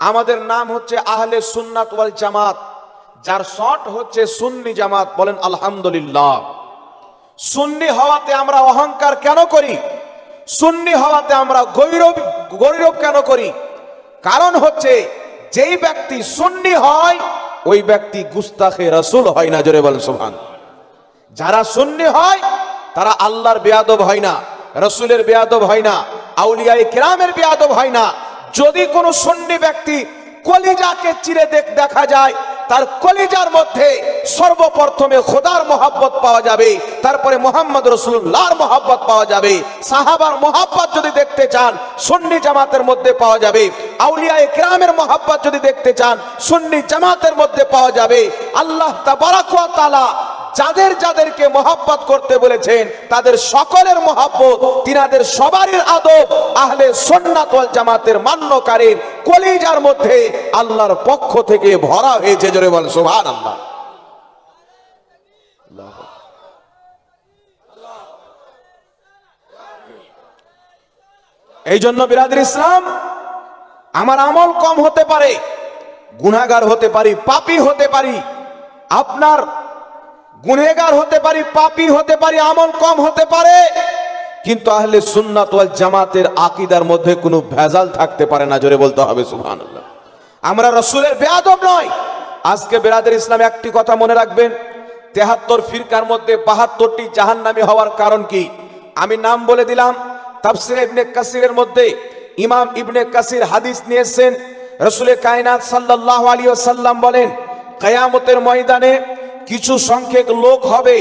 আমাদের নাম হচ্ছে আহলে সুন্নাত ওয়াল জামাত, যার শর্ট হচ্ছে সুন্নি জামাত। বলেন আলহামদুলিল্লাহ। সুন্নি হওয়াতে আমরা অহংকার কেন করি? সুন্নি হওয়াতে আমরা গৌরব কেন করি? কারণ হচ্ছে যেই ব্যক্তি সুন্নি হয় ওই ব্যক্তি গুস্তাখে রাসূল হয় না। জোরে বলেন সুবহানাল্লাহ। যারা সুন্নি হয় তারা আল্লাহর বেয়াদব হয় না, রাসূলের বেয়াদব হয় না, আউলিয়ায়ে কেরামের বেয়াদব হয় না। যদি কোনো সুন্নি ব্যক্তি কলিজাকে চিরে দেখা যায়, তার কলিজার মধ্যে সর্বপ্রথমে খোদার মহব্বত পাওয়া যাবে, তারপরে মুহাম্মদ রাসূলুল্লাহর মহব্বত পাওয়া যাবে। সাহাবার মহব্বত যদি দেখতে চান সুন্নি জামাতের মধ্যে পাওয়া যাবে। আউলিয়ায়ে কেরামের মহব্বত যদি দেখতে চান সুন্নি জামাতের মধ্যে পাওয়া যাবে। আল্লাহ তাবারাক ওয়া তাআলা যাদেরকে মহব্বত করতে বলেছেন তাদের সকলের মহব্বত, তিনাদের সবারই আদব আহলে সুন্নাত ওয়াল জামাতের মান্যকারীর কলিজার মধ্যে আল্লাহর পক্ষ থেকে ভরা হয়েছে। জোরে বলেন সুবহানাল্লাহ। এই জন্য বিরাদর ইসলাম, আমার আমল কম হতে পারে, গুনাহগার হতে পারি, পাপী হতে পারি, আপনার গুনাহগার হতে পারি, পাপী হতে পারি, আমল কম হতে পারে, কিন্তু আহলে সুন্নাত ওয়াল জামাতের আকীদার মধ্যে কোনো ভেজাল থাকতে পারে না। জোরে বলতে হবে সুবহানাল্লাহ। আমরা রাসূলের বেয়াদব নয়। আজকে বিরাদর ইসলাম একটি কথা মনে রাখবেন, ৭৩ ফিরকার মধ্যে ৭২টি জাহান্নামী হওয়ার কারণ কি? আমি নাম বলে দিলাম। তাফসীর ইবনে কাসিরের মধ্যে ইমাম ইবনে কাসির হাদিস নিয়েছেন, রাসূলে কায়নাত সাল্লাল্লাহু আলাইহি ওয়াসাল্লাম বলেন, কিয়ামতের ময়দানে কিছু সংখ্যক লোক হবে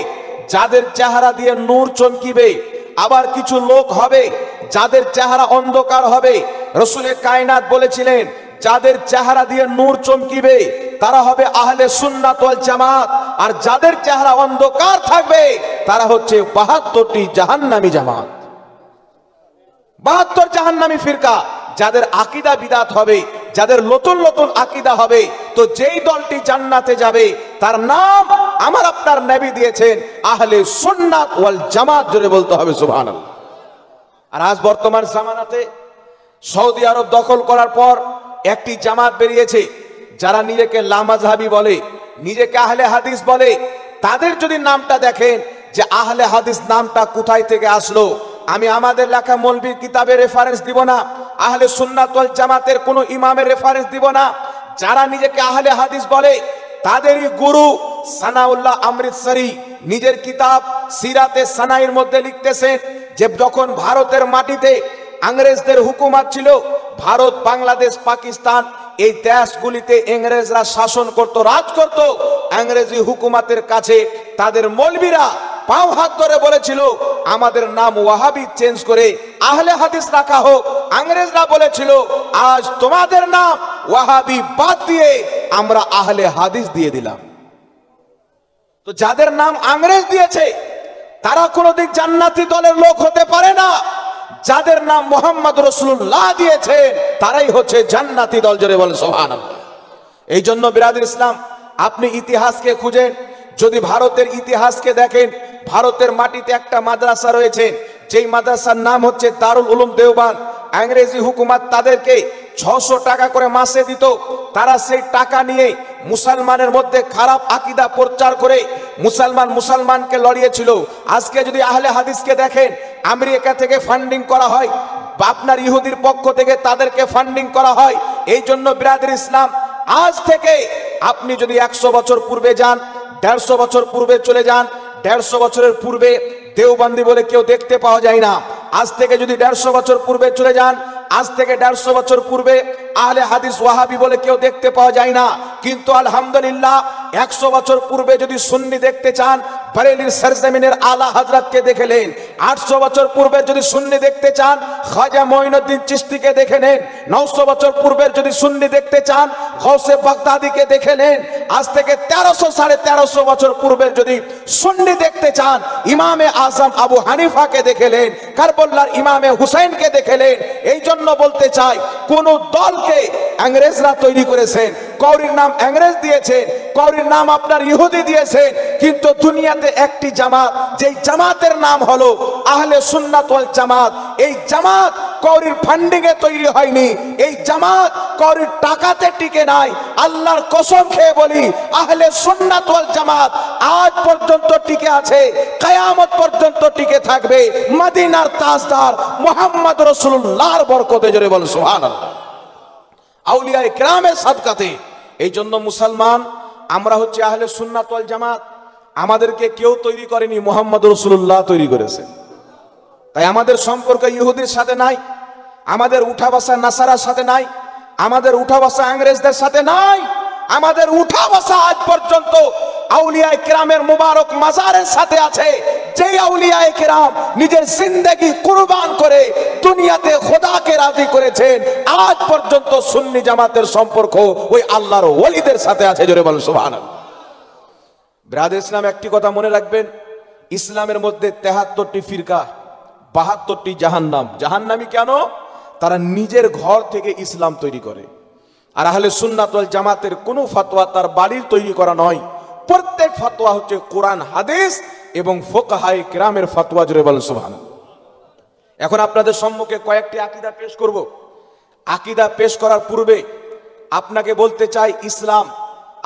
যাদের চেহারা দিয়ে নূর চমকিবে, আবার কিছু লোক হবে যাদের চেহারা অন্ধকার হবে। রাসূলে কায়নাত বলেছিলেন যাদের চেহারা দিয়ে নূর চমকিবে তারা হবে আহলে সুন্নাত ওয়াল জামাত, আর যাদের চেহারা অন্ধকার থাকবে তারা হচ্ছে ৭২টি জাহান্নামী জামাত, ৭২ জাহান্নামী ফিরকা। যাদের আকীদা বিদআত হবে, যাদের নতুন নতুন আকীদা হবে, তো যেই দলটি জান্নাতে যাবে তার নাম আমার আপনার নবী দিয়েছেন আহলে সুন্নাত ওয়াল জামাত। জোরে বলতে হবে সুবহানাল্লাহ। আর আজ বর্তমান জামানাতে সৌদি আরব দখল করার পর একটি জামাত বেরিয়েছে যারা নিজেকে লামাযহাবী বলে, নিজেকে আহলে হাদিস বলে। তাদের যদি নামটা দেখেন যে আহলে হাদিস নামটা কোথায় থেকে আসলো, আমি আমাদের লেখা মৌলবীর কিতাবের রেফারেন্স দিব না, আহলে সুন্নাত ওয়াল জামাতের কোনো ইমামের রেফারেন্স দিব না। যারা নিজেকে আহলে হাদিস বলে তাদেরই গুরু সানাউল্লাহ অমৃতসরি নিজের কিতাব সিরাতে সানাইর মধ্যে লিখতেছেন যে যখন ভারতের মাটিতে ইংরেজদের হুকুমত ছিল, ভারত, বাংলাদেশ, পাকিস্তান এই দেশগুলিতে ইংরেজরা শাসন করত, রাজ করত। ইংরেজি হুকুমতের কাছে তাদের মৌলবীরা পাও হাত ধরে বলেছিল আমাদের নাম ওয়াহাবি চেঞ্জ করে আহলে হাদিস রাখা হোক। ইংরেজরা বলেছিল আজ তোমাদের নাম ওয়াহাবি বাদ দিয়ে আমরা আহলে হাদিস দিয়ে দিলাম। তো যাদের নাম ইংরেজ দিয়েছে তারা কোনোদিন জান্নাতি দলের লোক হতে পারে না। যাদের নাম মুহাম্মদ রাসূলুল্লাহ দিয়েছে তারাই হচ্ছে জান্নাতি দল। জোরে বলেন সুবহানাল্লাহ। এই জন্য বিরাদর ইসলাম, আপনি ইতিহাসকে খুঁজেন, যদি ভারতের ইতিহাসকে দেখেন, ভারতের মাটিতে একটা মাদ্রাসা রয়েছে, যেই মাদ্রাসার নাম হচ্ছে দারুল উলুম দেওবান। ইংরেজি হুকুমত তাদেরকে ৬০০ টাকা করে মাসে দিত। তারা সেই টাকা নিয়ে মুসলমানের মধ্যে খারাপ আকীদা প্রচার করে মুসলমানকে লড়িয়েছিল। আজকে যদি আহলে হাদিসকে দেখেন, আমেরিকা থেকে ফান্ডিং করা হয়, আপনার ইহুদির পক্ষ থেকে তাদেরকে ফান্ডিং করা হয়। এই জন্য বিরাদর ইসলাম, আজ থেকে আপনি যদি ১০০ বছর পূর্বে যান, ১৫০ বছর পূর্বে চলে যান, ১৫০ বছরের পূর্বে দেওবন্দি বলে কেউ দেখতে পাওয়া যায় না। আজ থেকে যদি ১৫০ বছর পূর্বে চলে যান, আজ থেকে ১৫০ বছর পূর্বে আহলে হাদিস ওয়াহাবি বলে কেউ দেখতে পাওয়া যায় না। কিন্তু আলহামদুলিল্লাহ ১০০ বছর পূর্বে যদি সুন্নি দেখতে চান, বরেলির সরজমিনের আলা হযরতকে দেখলেন। ৮০০ বছর পূর্বে যদি সুন্নি দেখতে চান, খাজা মঈনুদ্দিন চিশতিকে দেখে নেন। ৯০০ বছর পূর্বে যদি সুন্নি দেখতে চান, গৌসে বাগদাদিকে দেখে নেন। আজ থেকে ১৩০০-১৩৫০ বছর পূর্বে যদি সুন্নি দেখতে চান, ইমামে আজম আবু হানিফাকে দেখলেন, কারবালার ইমামে হুসাইনকে দেখলেন। এই জন্য বলতে চাই, কোন দলকে ইংরেজরা তৈরি করেছেন, কৌরির নাম ইংরেজ দিয়েছেন, কওরির নাম আপনার ইহুদি দিয়েছে, কিন্তু দুনিয়াতে একটি জামাত, যেই জামাতের নাম হলো আহলে সুন্নাত ওয়াল জামাত। এই জামাত কওরির ফান্ডিং এ তৈরি হয়নি, এই জামাত কওরির টাকাতে টিকে নাই। আল্লাহর কসম খেয়ে বলি, আহলে সুন্নাত ওয়াল জামাত আজ পর্যন্ত টিকে আছে, কিয়ামত পর্যন্ত টিকে থাকবে মদিনার তাজদার মুহাম্মদ রাসূলুল্লাহর বরকতে। জোরে বল সুবহানাল্লাহ। আউলিয়া ইকরামের সাদকাতে। এই জন্য মুসলমান আমরা হচ্ছে আহলে সুন্নাত ওয়াল জামাত। আমাদেরকে কেউ তৈরি করেনি, মুহাম্মদ রাসূলুল্লাহ তৈরি করেছে। তাই আমাদের সম্পর্ক ইহুদির সাথে নাই, আমাদের উঠা বসা নাসারার সাথে নাই, আমাদের উঠা বসা ইংরেজদের সাথে নাই। আমাদের উঠা বসা আজ পর্যন্ত আউলিয়া ইকরামের মুবারক মাজারের সাথে আছে। যেই আউলিয়া ইকরাম নিজের জিন্দেগি কুরবান করে দুনিয়াতে খোদাকে রাজি করেছেন, আজ পর্যন্ত সুন্নি জামাতের সম্পর্ক ওই আল্লাহর ওলিদের সাথে আছে। জোরে বলেন সুবহানাল্লাহ। ব্রাদার ইসলাম, একটি কথা মনে রাখবেন, ইসলামের মধ্যে ৭৩টি ফিরকা, ৭২টি জাহান্নাম। জাহান্নামী কেন? তারা নিজের ঘর থেকে ইসলাম তৈরি করে। আর আহলে সুন্নাত ওয়াল জামাতের কোনো ফতোয়া তার বাড়ির তৈরি করা নয়, প্রত্যেক ফতোয়া হচ্ছে কোরআন হাদিস এবং ফুকাহায়ে কিরামের ফতোয়া। জোরে বলেন সুবহানাল্লাহ। এখন আপনাদের সম্মুখে কয়েকটি আকীদা পেশ করব। আকীদা পেশ করার পূর্বে আপনাকে বলতে চাই, ইসলাম,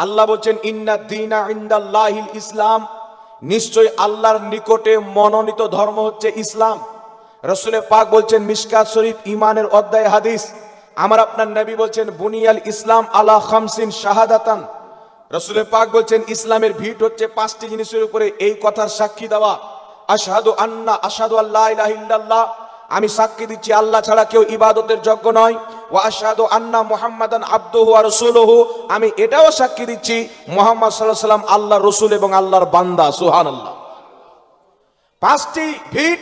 আল্লাহ বলছেন ইন্নাদ দীনা ইনদাল্লাহিল ইসলাম, নিশ্চয় আল্লাহর নিকটে মনোনীত ধর্ম হচ্ছে ইসলাম। রাসূল পাক বলছেন মিশকাত শরীফ ঈমানের অধ্যায় হাদিস, আমার আপনার নবী বলছেন বুনিয়াল ইসলাম আলা খামসিন শাহাদাতান। রাসূল পাক বলছেন ইসলামের ভিত হচ্ছে 5টি জিনিসের উপরে। এই কথার সাক্ষী দেওয়া, আশহাদু আল্লা ইলাহা ইল্লাল্লাহ, আমি সাক্ষী দিচ্ছি আল্লাহ ছাড়া কেউ ইবাদতের যোগ্য নয়। ওয়া আশহাদু আন্না মুহাম্মাদান আবদুহু ওয়া রাসূলুহু, আমি এটাও সাক্ষী দিচ্ছি মুহাম্মদ সাল্লাল্লাহু আলাইহি সাল্লাম আল্লাহর রাসূল এবং আল্লাহর বান্দা। সুবহানাল্লাহ। 5টি ভিত,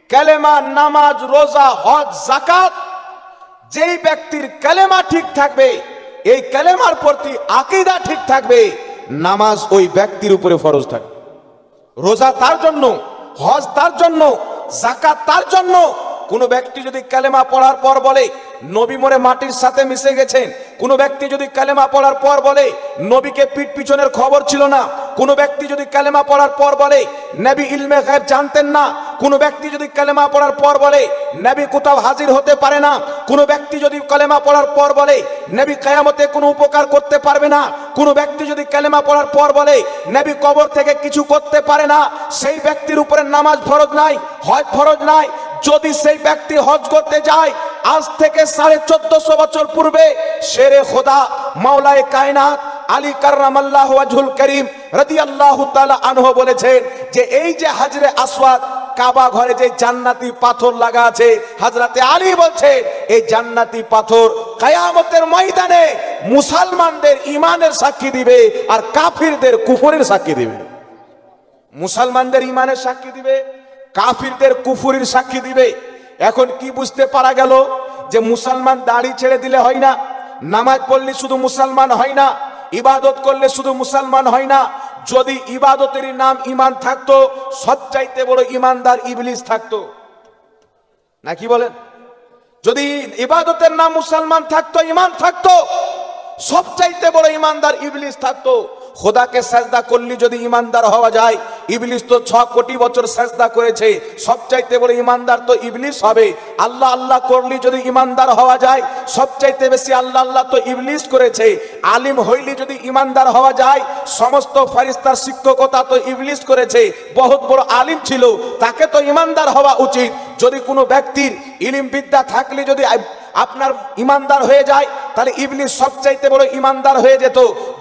কালেমা, নামাজ, রোজা, হজ, যাকাত। যেই ব্যক্তির কালেমা ঠিক থাকবে, এই কালেমার প্রতি আকীদা ঠিক থাকবে, নামাজ ওই ব্যক্তির উপরে ফরজ থাকবে, রোজা তার জন্য, হজ তার জন্য, যাকাত তার জন্য। কোন ব্যক্তি যদি কালেমা পড়ার পর বলে নবী মরে মাটির সাথে মিশে গেছেন, কোন ব্যক্তি যদি কালেমা পড়ার পর বলে নবীকে পিঠ পিছনের খবর ছিল না, কোন ব্যক্তি যদি কালেমা পড়ার পর বলে নবী ইলমে গায়ব জানতেন না, কোন ব্যক্তি যদি কালেমা পড়ার পর বলে নবী কোথাও হাজির হতে পারে না, কোন ব্যক্তি যদি কালেমা পড়ার পর বলে নবী কিয়ামতে কোনো উপকার করতে পারবে না, কোন ব্যক্তি যদি কালেমা পড়ার পর বলে নবী কবর থেকে কিছু করতে পারে না, সেই ব্যক্তির উপরে নামাজ ফরজ নাই, হজ ফরজ নাই। যদি সেই ব্যক্তি হজ করতে যায়, আজ থেকে 1450 বছর পূর্বে শেরে খোদা মাওলায়ে কায়নাত আলী কাররামাল্লাহু ওয়াজহুল করিম রাদিয়াল্লাহু তাআলা আনহু বলেছেন যে এই যে হাজরে আসওয়াদ, কাবা ঘরে যে জান্নাতি পাথর লাগা আছে, হযরতে আলী বলছে এই জান্নাতি পাথর কিয়ামতের ময়দানে মুসলমানদের ঈমানের সাক্ষী দিবে আর কাফিরদের কুফরের সাক্ষী দিবে। মুসলমানদের ঈমানের সাক্ষী দিবে, কাফিরদের কুফরির সাক্ষী দিবে। এখন কি বুঝতে পারা গেল যে মুসলমান দাড়ি ছেড়ে দিলে হয় না, নামাজ পড়লে শুধু মুসলমান হয় না, ইবাদত করলে শুধু মুসলমান হয় না। যদি ইবাদতের নাম ঈমান থাকতো, সবচাইতে বড় ঈমানদার ইবলিস থাকতো, নাকি বলেন? যদি ইবাদতের নাম মুসলমান থাকতো, ঈমান থাকতো, সবচাইতে বড় ঈমানদার ইবলিস থাকতো। খোদাকে সাজদা করলে যদি ঈমানদার হওয়া যায়, ইবলিস তো 6 কোটি বছর সাজদা করেছে, সবচাইতে বড় ঈমানদার তো ইবলিস হবে। আল্লাহ আল্লাহ করলে যদি ঈমানদার হওয়া যায়, সবচাইতে বেশি আল্লাহ আল্লাহ তো ইবলিস করেছে। আলিম হইলে যদি ঈমানদার হওয়া যায়, সমস্ত ফেরেশতার শিক্ষকতা তো ইবলিস করেছে, বহুত বড় আলিম ছিল, তাকে তো ঈমানদার হওয়া উচিত। যদি কোনো ব্যক্তির ইলম বিদ্যা থাকলে যদি আপনার ঈমানদার হয়ে যায়, তাহলে ইবলিস সবচাইতে বড় ঈমানদার হয়ে যেত।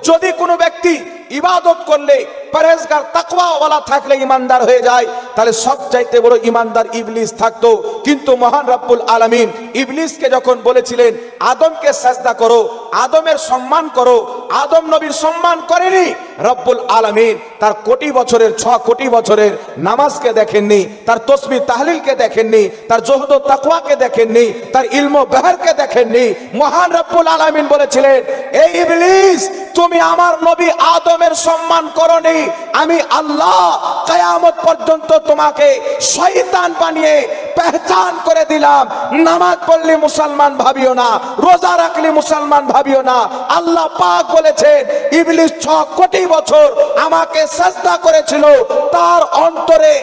যদি কোনো ব্যক্তি ইবাদত করলে পরহেজগার তাকওয়াওয়ালা থাকলে ঈমানদার হয়ে যায়, তাহলে সবচাইতে বড় ঈমানদার ইবলিস থাকতো। কিন্তু মহান রব্বুল আলামিন ইবলিসকে যখন বলেছিলেন আদমকে সাজদা করো, আদমের সম্মান করো, আদম নবীর সম্মান করেনি। রব্বুল আলামিন তার কোটি বছরের 6 কোটি বছরের নামাজকে দেখেননি, তার তাসবিহ তাহলিলকে দেখেননি, তার জুহদ ও তাকওয়াকে দেখেননি, তার ইলম ও বেহরকে দেখেননি। মহান রব্বুল আলামিন বলেছিলেন এই ইবলিস, তুমি আমার নবী আদমের সম্মান করনি, আমি আল্লাহ কিয়ামত পর্যন্ত তোমাকে শয়তান বানিয়ে পেহচান করে দিলাম। নামাজ পড়লে মুসলমান ভাবিও না, রোজা রাখলে মুসলমান ভাবিও না। আল্লাহ পাক বলেছেন ইবলিস 6 কোটি বছর আমাকে সিজদা করেছিল, তার অন্তরে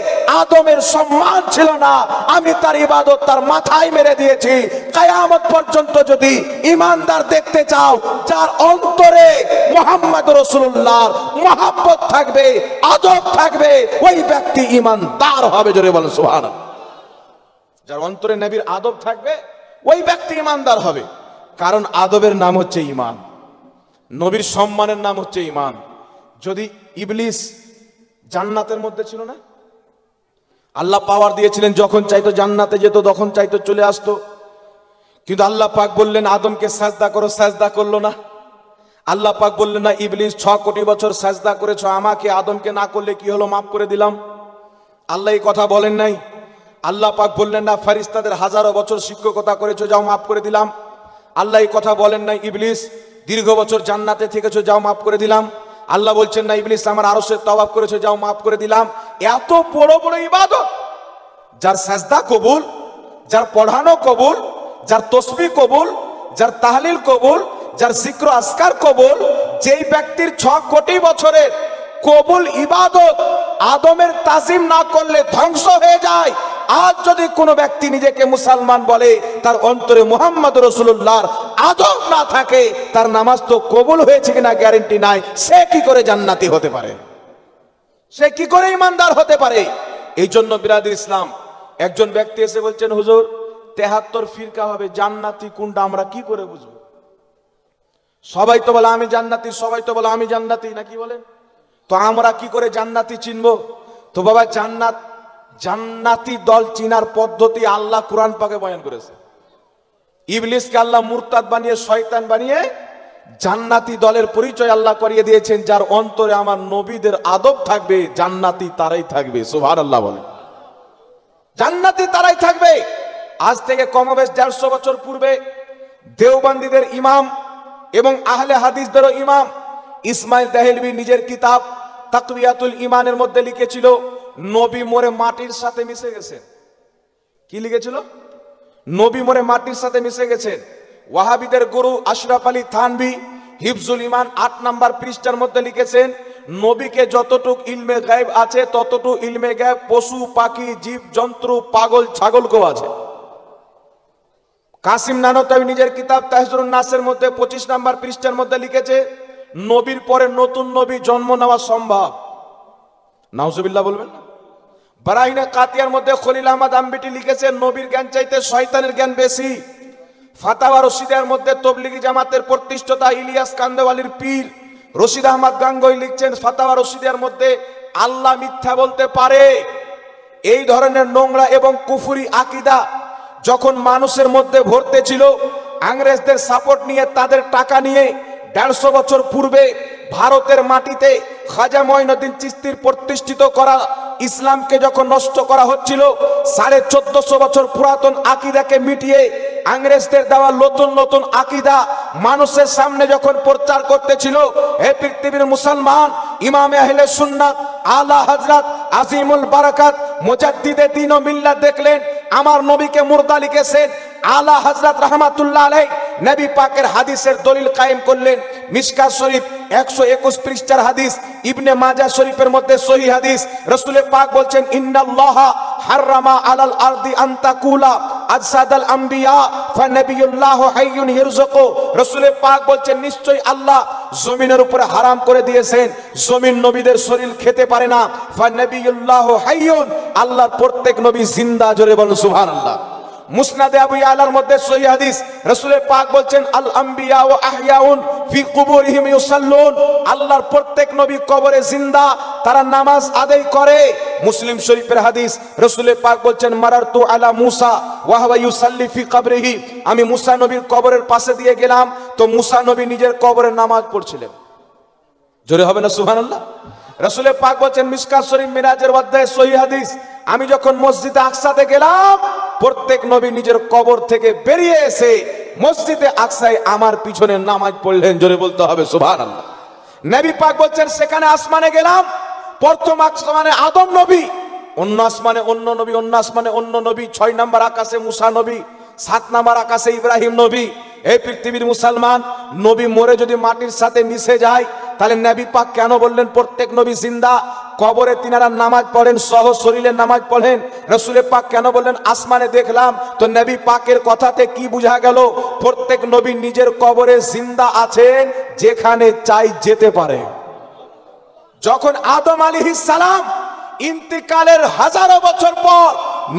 আদমের সম্মান ছিল না, আমি তার ইবাদত তার মাথায় মেরে দিয়েছি। কিয়ামত পর্যন্ত যদি ঈমানদার দেখতে চাও যার অন্তরে মুহাম্মদ রাসূলুল্লাহর মহব্বত থাকবে, আদব থাকবে, ওই ব্যক্তি ঈমানদার হবে। জোরে বলেন সুবহানাল্লাহ। যার অন্তরে নবীর আদব থাকবে ওই ব্যক্তি ঈমানদার হবে। কারণ আদবের নাম হচ্ছে ঈমান, নবীর সম্মানের নাম হচ্ছে ঈমান। যদি ইবলিস জান্নাতের মধ্যে ছিল না, আল্লাহ পাওয়ার দিয়েছিলেন, যখন চাইতো জান্নাতে যেত, যখন চাইতো চলে আসতো। কিন্তু আল্লাহ পাক বললেন আদমকে সাজদা করো, সাজদা করলো না। আল্লাহ পাক বললেন না ইবলিস 6 কোটি বছর সাজদা করেছো আমাকে, আদমকে না করলে কি হলো, মাফ করে দিলাম। আল্লাহ এই কথা বলেন নাই। আল্লাহ পাক বললেন না ফেরেশতাদের হাজারো বছর শিক্ষকতা করেছো, যাও মাফ করে দিলাম। আল্লাহ এই কথা বলেন নাই ইবলিস দীর্ঘ বছর জান্নাতে থেকেছো, যাও মাফ করে দিলাম। আল্লাহ বলছেন না ইবলিস আমার আরশের তওয়াফ করেছো, যাও মাফ করে দিলাম। এত বড় বড় ইবাদত, যার সাজদা কবুল, যার পড়ানো কবুল, যার তসবিহ কবুল, যার তাহলিল কবুল, যার জিক্র আসকার কবুল, যেই ব্যক্তির 6 কোটি বছরের কবুল ইবাদত আদমের তাজিম না করলে ধ্বংস হয়ে যায়। আজ যদি কোনো ব্যক্তি নিজেকে মুসলমান বলে, তার অন্তরে মুহাম্মদ রাসূলুল্লাহর আদব না থাকে, তার নামাজ তো কবুল হয়েছে কিনা গ্যারান্টি নাই। সে কি করে জান্নাতি হতে পারে? সে কি করে ঈমানদার হতে পারে? এই জন্য বিরাদর ইসলাম, একজন ব্যক্তি এসে বলছেন হুজুর 73 ফিরকা হবে, জান্নাতি কোনটা আমরা কি করে বুঝবো? সবাই তো বলে আমি জান্নাতি, সবাই তো বলে আমি জান্নাতি, নাকি বলেন? তো আমরা কি করে জান্নাতি চিনবো? তো বাবা জান্নাতি দল চিনার পদ্ধতি আল্লাহ কুরআন পাকে বয়ান করেছে। ইবলিসকে আল্লাহ মুরতাদ বানিয়ে, শয়তান বানিয়ে জান্নাতি দলের পরিচয় আল্লাহ করিয়ে দিয়েছেন। যার অন্তরে আমার নবীদের আদব থাকবে, জান্নাতি তারাই থাকবে। সুবহানাল্লাহ বলেন। জান্নাতি তারাই থাকবে। আজ থেকে কমবেশ 150 বছর পূর্বে দেওবন্দীদের ইমাম এবং আহলে হাদিসদেরও ইমাম ইসমাইল দেহলভী নিজের কিতাব তাকওয়াতুল ঈমানের মধ্যে লিখেছিল নবী মরে মাটির সাথে মিশে গেছেন। কি লিখেছিল? নবী মরে মাটির সাথে মিশে গেছেন। ওয়াহাবিদের গুরু আশরাফ আলী থানভী হিফজুল ঈমান 8 নম্বর পৃষ্ঠার মধ্যে লিখেছেন নবীকে যতটুক ইলমে গায়ব আছে ততটুক ইলমে গায়ব পশু পাখি জীব জন্তু পাগল ছাগলকেও আছে। কাসিম নানতাবী নিজের কিতাব তাহজুরুন নাসের মধ্যে 25 নম্বর পৃষ্ঠার মধ্যে লিখেছে নবীর পরে নতুন নবী জন্ম নেওয়া সম্ভব। নাউজুবিল্লাহ বলবেন না? বারাহিনে কাতিয়ার মধ্যে খলিল আহমদ আম্বিটি লিখেছেন নবীর জ্ঞান চাইতে শয়তানের জ্ঞান বেশি। ফাতাওয়া রশিদের মধ্যে তবলিগি জামাতের প্রতিষ্ঠাতা ইলিয়াস কান্দেওয়ালির পীর রশিদ আহমদ গাঙ্গুই লিখছেন ফাতাওয়া রশিদের মধ্যে আল্লাহ মিথ্যা বলতে পারে। এই ধরনের নোংরা এবং কুফরি আকীদা যখন মানুষের মধ্যে ভরতে ছিল, ইংরেজদের সাপোর্ট নিয়ে, তাদের টাকা নিয়ে 150 বছর পূর্বে ভারতের মাটিতে খাজা মঈনুদ্দিন চিশতির প্রতিষ্ঠিত করা ইসলামকে যখন নষ্ট করা হচ্ছিল, 1450 বছর পুরাতন আকীদাকে মিটিয়ে ইংরেজদের দেওয়া নতুন নতুন আকীদা মানুষের সামনে যখন প্রচার করতেছিল, হে পৃথিবীর মুসলমান, ইমামে আহলে সুন্নাত আলা হযরত আজিমুল বারাকাত মুজাদ্দিদে দ্বীন ও মিল্লাত দেখলেন আমার নবীকে মুর্দা লিখেছেন। আলা হযরত রাহমাতুল্লাহ আলাইহি নবী পাকের হাদিসের দলিল কায়েম করলেন। মিশকাত শরীফ 121 পৃষ্ঠার হাদিস, ইবনে মাজাহ শরীফের মধ্যে সহিহ হাদিস, রাসূল পাক বলছেন ইন্নাল্লাহা হারামা আলাল আরদি আন তাকুলা আজসাদাল আম্বিয়া ফানাবিয়ুল্লাহু হাইয়ুন ইয়ারযুকু। রাসূল পাক বলছেন নিশ্চয়ই আল্লাহ জমিনের উপরে হারাম করে দিয়েছেন, জমিন নবীদের শরীর খেতে পারে না। ফানাবিয়ুল্লাহু হাইয়ুন, আল্লাহর প্রত্যেক নবী জিন্দা। জোরে বলুন সুবহানাল্লাহ। মুসনাদে আবু ইয়ালার মধ্যে সহিহ হাদিস, রাসূল পাক বলছেন আল আম্বিয়া ওয়া আহইয়াউন ফি কুবুরিহিম ইউসাল্লুন, আল্লাহর প্রত্যেক নবী কবরে জিন্দা, তারা নামাজ আদায় করে। মুসলিম শরীফের হাদিস, রাসূল পাক বলছেন মারারতু আলা মুসা ওয়া হুয়া ইউসাল্লি ফি কবরিহি, আমি মুসা নবীর কবরের পাশে দিয়ে গেলাম, তো মুসা নবী নিজের কবরে নামাজ পড়ছিলেন। জোরে হবে না সুবহানাল্লাহ? রাসূল পাক বলছেন মিশকাত শরীফ মিরাজের অধ্যায়ে সহিহ হাদিস, আমি যখন মসজিদে আকসাতে গেলাম, প্রত্যেক নবী নিজের কবর থেকে বেরিয়ে এসে মসজিদে আকসায় আমার পিছনে নামাজ পড়লেন। জোরে বলতে হবে সুবহানাল্লাহ। নবী পাক বলছেন সেখানে আসমানে গেলাম, প্রথম আসমানে আদম নবী, অন্য আসমানে অন্য নবী, অন্য আসমানে অন্য নবী, 6 নম্বর আকাশে মুসা নবী, 7 নম্বর আকাশে ইব্রাহিম নবী। এই পৃথিবীর মুসলমান, নবী মরে যদি মাটির সাথে মিশে যায়, তাহলে নবী পাক কেন বললেন প্রত্যেক নবী জিন্দা? কবরে তিনারা নামাজ পড়েন, সহ শরীরে নামাজ পড়েন। রাসূল পাক কেন বললেন আসমানে দেখলাম? তো নবী পাকের কথাতে কি বোঝা গেল? প্রত্যেক নবী নিজের কবরে জিন্দা আছেন, যেখানে চাই যেতে পারে। যখন আদম আলাইহিস সালাম ইন্তিকালের হাজারো বছর পর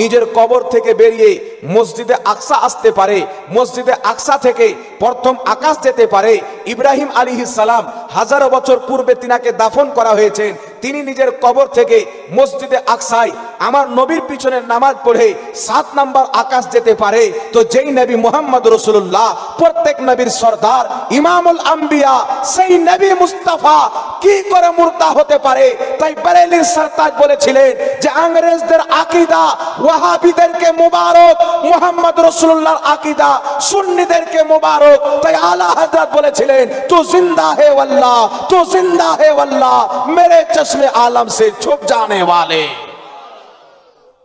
নিজের কবর থেকে বেরিয়ে মসজিদে আকসা আসতে পারে, মসজিদে আকসা থেকে প্রথম আকাশ যেতে পারে। ইব্রাহিম আলাইহিস সালাম হাজারো বছর পূর্বে তিনাকে দাফন করা হয়েছে, তিনি নিজের কবর থেকে মসজিদে আকসায় আমার নবীর পিছনে নামাজ পড়ে 7 নম্বর আকাশ যেতে পারে। তো যেই নবী মুহাম্মদ রাসূলুল্লাহ, প্রত্যেক নবীর সরদার, ইমামুল আম্বিয়া, সেই নবী মুস্তাফা কি করে মুর্দা হতে পারে? তাই বরেলির সরতাজ বলেছিলেন যে ইংরেজদের আকীদা ওয়াহাবিদেরকে মুবারক, মুহাম্মদ রাসূলুল্লাহর আকীদা সুন্নিদেরকে মুবারক। তাই আলা হযরত বলেছিলেন তু জিন্দা হে ওয়াল্লাহ, তু জিন্দা হে ওয়াল্লাহ, মেরে চশমে আলম সে ছুপ জানে ওয়ালে।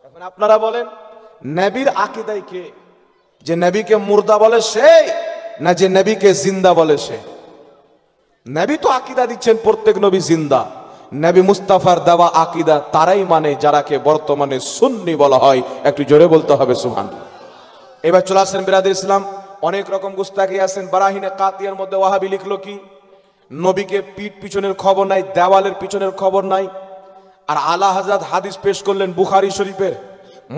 এখন আপনারা বলেন নবীর আকীদায় কে? যে নবীকে মুর্দা বলে সে, না যে নবীকে জিন্দা বলে সে? নবী তো আকীদা দিচ্ছেন প্রত্যেক নবী জিন্দা। নবী মুস্তাফার দেওয়া আকীদা তারাই মানে যারাকে বর্তমানে সুন্নি বলা হয়। একটু জোরে বলতে হবে সুবহানাল্লাহ। এবার চলে আসেন বিরাদর ইসলাম, অনেক রকম গুস্তাখি আছেন। বারাহিনে কাতিয়ার মধ্যে ওয়াহাবি লিখলো কি? নবীকে পিঠ পিছনের খবর নাই, দেওয়ালের পিছনের খবর নাই। আর আলা হযরত হাদিস পেশ করলেন বুখারী শরীফের,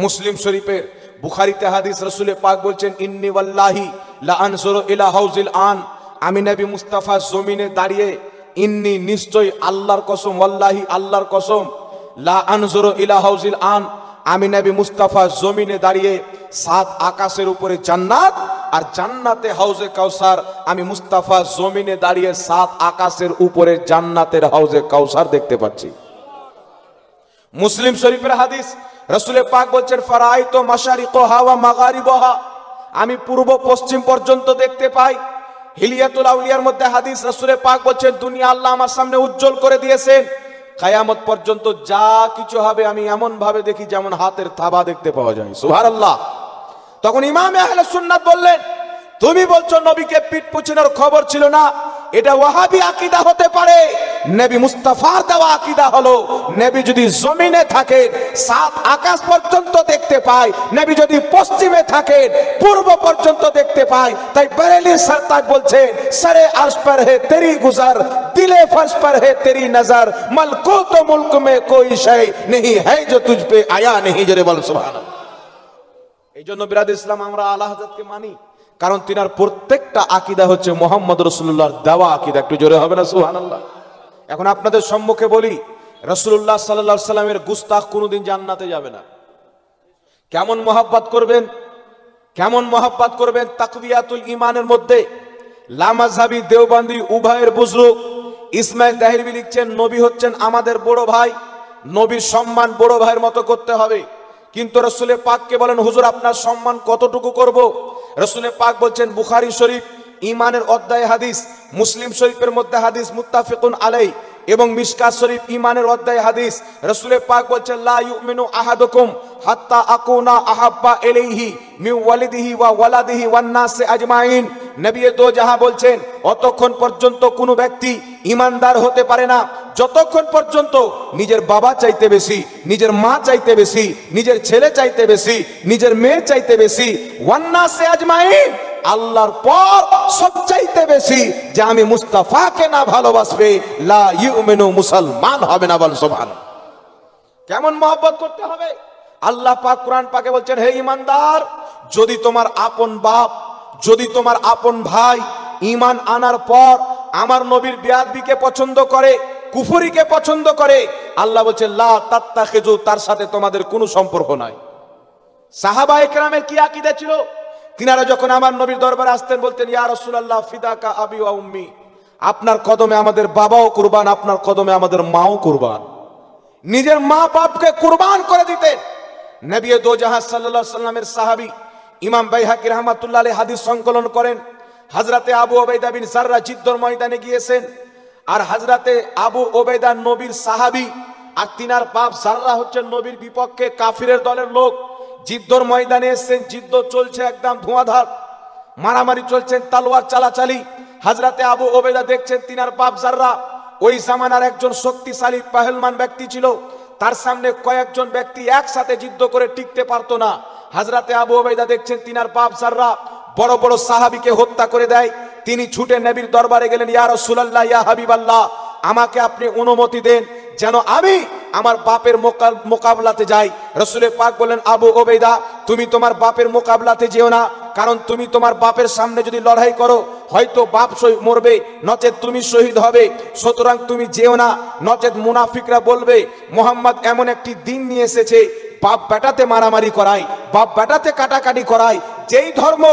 মুসলিম শরীফের। বুখারীতে হাদিস, রাসূল পাক বলছেন ইন্নী ওয়াল্লাহি লা আনজুরু ইলা হাউজিল আন, আমি নবী মুস্তাফা জমিনে দাঁড়িয়ে, ইন্নী নিশ্চয়, আল্লাহর কসম, ওয়াল্লাহি আল্লাহর কসম, লা আনজুরু ইলা হাউজিল আন, আমি নবী মুস্তাফা জমিনে দাঁড়িয়ে 7 আকাশের উপরে জান্নাত, আর জান্নাতে হাউজে কাউসার, আমি মুস্তাফা জমিনে দাঁড়িয়ে 7 আকাশের উপরে জান্নাতের হাউজে কাউসার দেখতে পাচ্ছি। মুসলিম শরীফের হাদিস, রাসূল পাক বলছেন ফারাইতু মাশারিকহা ওয়া মাগারিবহা, আমি পূর্ব পশ্চিম পর্যন্ত দেখতে পাই। হিলিয়াতুল আউলিয়ার মধ্যে হাদিস, রাসূল পাক বলছেন দুনিয়া আল্লাহ আমার সামনে উজ্জ্বল করে দিয়েছেন, কিয়ামত পর্যন্ত যা কিছু হবে আমি এমন ভাবে দেখি যেমন হাতের থাবা দেখতে পাওয়া যায়। সুবহানাল্লাহ। তখন ইমাম আহলে সুন্নাত বললেন তুমি বলছো নবীকে পিঠ পিছনের খবর ছিল না, এটা ওয়াহাবি আকীদা হতে পারে। নবী মুস্তাফার দেওয়া আকীদা হলো নবী যদি জমিনে থাকে 7 আকাশ পর্যন্ত দেখতে পায়, নবী যদি পশ্চিমে থাকে পূর্ব পর্যন্ত দেখতে পায়। তাই বরেলি সরতাজ বলছেন সরে আরশ पर है तेरी गुजर, दिले फर्श पर है तेरी नजर, मलकूत मुल्क में कोई शय नहीं है जो तुझ पे आया नहीं। जरे বল সুবহানাল্লাহ। এই জন্য বিরাদর ইসলাম আমরা আলা হযরতকে মানি, কারণ তিনার প্রত্যেকটা আকীদা হচ্ছে মুহাম্মদ রাসূলুল্লাহর দেওয়া আকীদা। একটু জোরে হবে না সুবহানাল্লাহ? এখন আপনাদের সম্মুখে বলি, রাসূলুল্লাহ সাল্লাল্লাহু আলাইহি সাল্লামের গুস্তাখ কোনোদিন জান্নাতে যাবে না। কেমন মহব্বত করবেন, কেমন মহব্বত করবেন? তাকওয়াতুল ঈমানের মধ্যে লামাযহাবি দেওবন্দি উভয়ের বুজরুগ ইসমাইল তাহরিবি লিখছেন নবী হচ্ছেন আমাদের বড় ভাই, নবীর সম্মান বড় ভাইয়ের মতো করতে হবে। কিন্তু রাসূল পাককে বলেন হুজুর আপনার সম্মান কতটুকু করব? রাসূল পাক বলছেন বুখারী শরীফ ঈমানের অধ্যায়ে হাদিস, মুসলিম শরীফের মধ্যে হাদিস মুত্তাফিকুন আলাইহি, এবং মিশকাত শরীফ ঈমানের অধ্যায়ে হাদিস, রাসূল পাক বলছেন লা ইউমিনু আহাদুকুম হাত্তা আকুনা আহাব্বা ইলাইহি মিন ওয়ালিদিহি ওয়া ওয়ালাদিহি ওয়ান নাস আজমাইন। নবী দো জাহাঁ বলছেন অতক্ষণ পর্যন্ত কোনো ব্যক্তি ঈমানদার হতে পারে না যতক্ষণ পর্যন্ত নিজের বাবা চাইতে বেশি, নিজের মা চাইতে বেশি, নিজের ছেলে চাইতে বেশি, নিজের মেয়ে চাইতে বেশি, ওয়ান নাস আজমাইন, আল্লাহর পর সবচাইতে বেশি যে আমি মুস্তাফাকে না ভালোবাসবে লা ইউমিনু, মুসলমান হবে না। বল সুবহানাল্লাহ। কেমন মহব্বত করতে হবে? আল্লাহ পাক কোরআন পাকে বলছেন হে ঈমানদার, যদি তোমার আপন বাপ, যদি তোমার আপন ভাই ঈমান আনার পর আমার নবীর বেয়াদবিকে পছন্দ করে, কুফরিকে পছন্দ করে, আল্লাহ বলছেন লা তাত্তাখিজু, তার সাথে তোমাদের কোনো সম্পর্ক নাই। সাহাবায়ে কেরামের কি আকীদা ছিল? তিনারা যখন আমার নবীর দরবারে আসতেন বলতেন ইয়া রাসূলুল্লাহ ফিদাকা আবি ওয়া উম্মি, আপনার কদমে আমাদের বাবাও কুরবান, আপনার কদমে আমাদের মাও কুরবান। নিজের মা বাপকে কুরবান করে দিতেন। নবী দো জাহাঁ সাল্লাল্লাহু আলাইহি সাল্লামের সাহাবী ইমাম বাইহাকী রাহমাতুল্লাহ আলাইহি হাদিস সংকলন করেন, হযরতে আবু উবাইদা বিন জাররা জিদ্দর ময়দানে গিয়েছেন, আর হযরতে আবু উবাইদা নবীর সাহাবী, আর তিনার বাপ জাররা হচ্ছেন নবীর বিপক্ষে কাফিরের দলের লোক। যুদ্ধর ময়দানে এসেছেন, যুদ্ধ চলছে একদম ধোঁয়াধার, মারামারি চলছেন, তালোয়ার চালাচালি। হযরতে আবু ওবেদা দেখছেন তিনার বাপ জাররা ওই জামানার একজন শক্তিশালী পেহেলমান ব্যক্তি ছিল, তার সামনে কয়েকজন ব্যক্তি একসাথে যুদ্ধ করে টিকতে পারতো না। হযরতে আবু ওবেদা দেখছেন তিনার বাপ জাররা বড় বড় সাহাবীকে হত্যা করে দেয়। তিনি ছুটে নবীর দরবারে গেলেন, ইয়া রাসূলুল্লাহ, ইয়া হাবিবাল্লাহ, আমাকে আপনি অনুমতি দেন যেন আমি আমার বাপের মোকাবলাতে যাই। রাসূল পাক বলেন, আবু ওবেদা, তুমি তোমার বাপের মোকাবলাতে যেও না, কারণ তুমি তোমার বাপের সামনে যদি লড়াই করো হয়তো বাপ মরবে, নচেত তুমি শহীদ হবে। সুতরাং তুমি যেও না, নচেত মুনাফিকরা বলবে মুহাম্মদ এমন একটি দিন নিয়ে এসেছে বাপ বেটাতে মারামারি করায়, বাপ বেটাতে কাটাকাটি করায়। যেই ধর্ম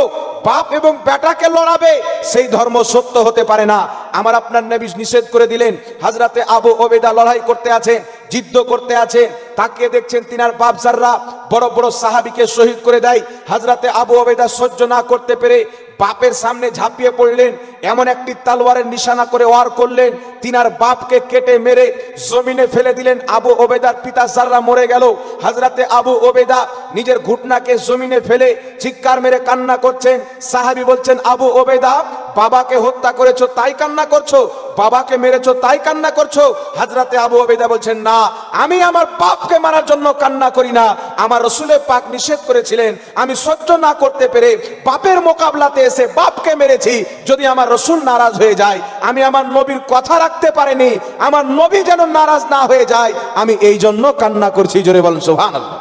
বাপ এবং বেটাকে লড়াবে সেই ধর্ম সত্য হতে পারে না। আমার আপনার নবী নিষেধ করে দিলেন। হযরতে আবু ওবেদা লড়াই করতে আছেন, যুদ্ধ করতে আছেন, তাকিয়ে দেখছেন তিনার বাপ জাররা বড় বড় সাহাবীকে শহীদ করে দেয়। হযরতে আবু ওবেদা সহ্য না করতে পেরে বাপের সামনে ঝাঁপিয়ে পড়লেন, এমন একটি তলোয়ারের নিশানা করে ওয়ার করলেন, তিনার বাপকে কেটে মেরে জমিনে ফেলে দিলেন। আবু ওবেদার পিতা জাররা মরে গেল। হযরতে আবু ওবেদা নিজের ঘুটনাকে জমিনে ফেলে চিৎকার মেরে কান্না করছেন। সাহাবী বলছেন, আবু ওবেদা, বাবাকে হত্যা করেছো তাই কান্না করছো, বাবাকে মেরেছো তাই কান্না করছো? হযরতে আবু ওবেদা বলছেন, না, আমি আমার বাপকে মারার জন্য কান্না করি না, আমার রাসূল পাক নিষেধ করেছিলেন, আমি সহ্য না করতে পেরে বাপের মোকাবলাতে এসে বাপকে মেরেছি। যদি আমার রাসূল নারাজ হয়ে যায়, আমি আমার নবীর কথা রাখতে পারিনি, আমার নবী যেন নারাজ না হয়ে যায়, আমি এই জন্য কান্না করছি। জোরে বলেন সুবহানাল্লাহ।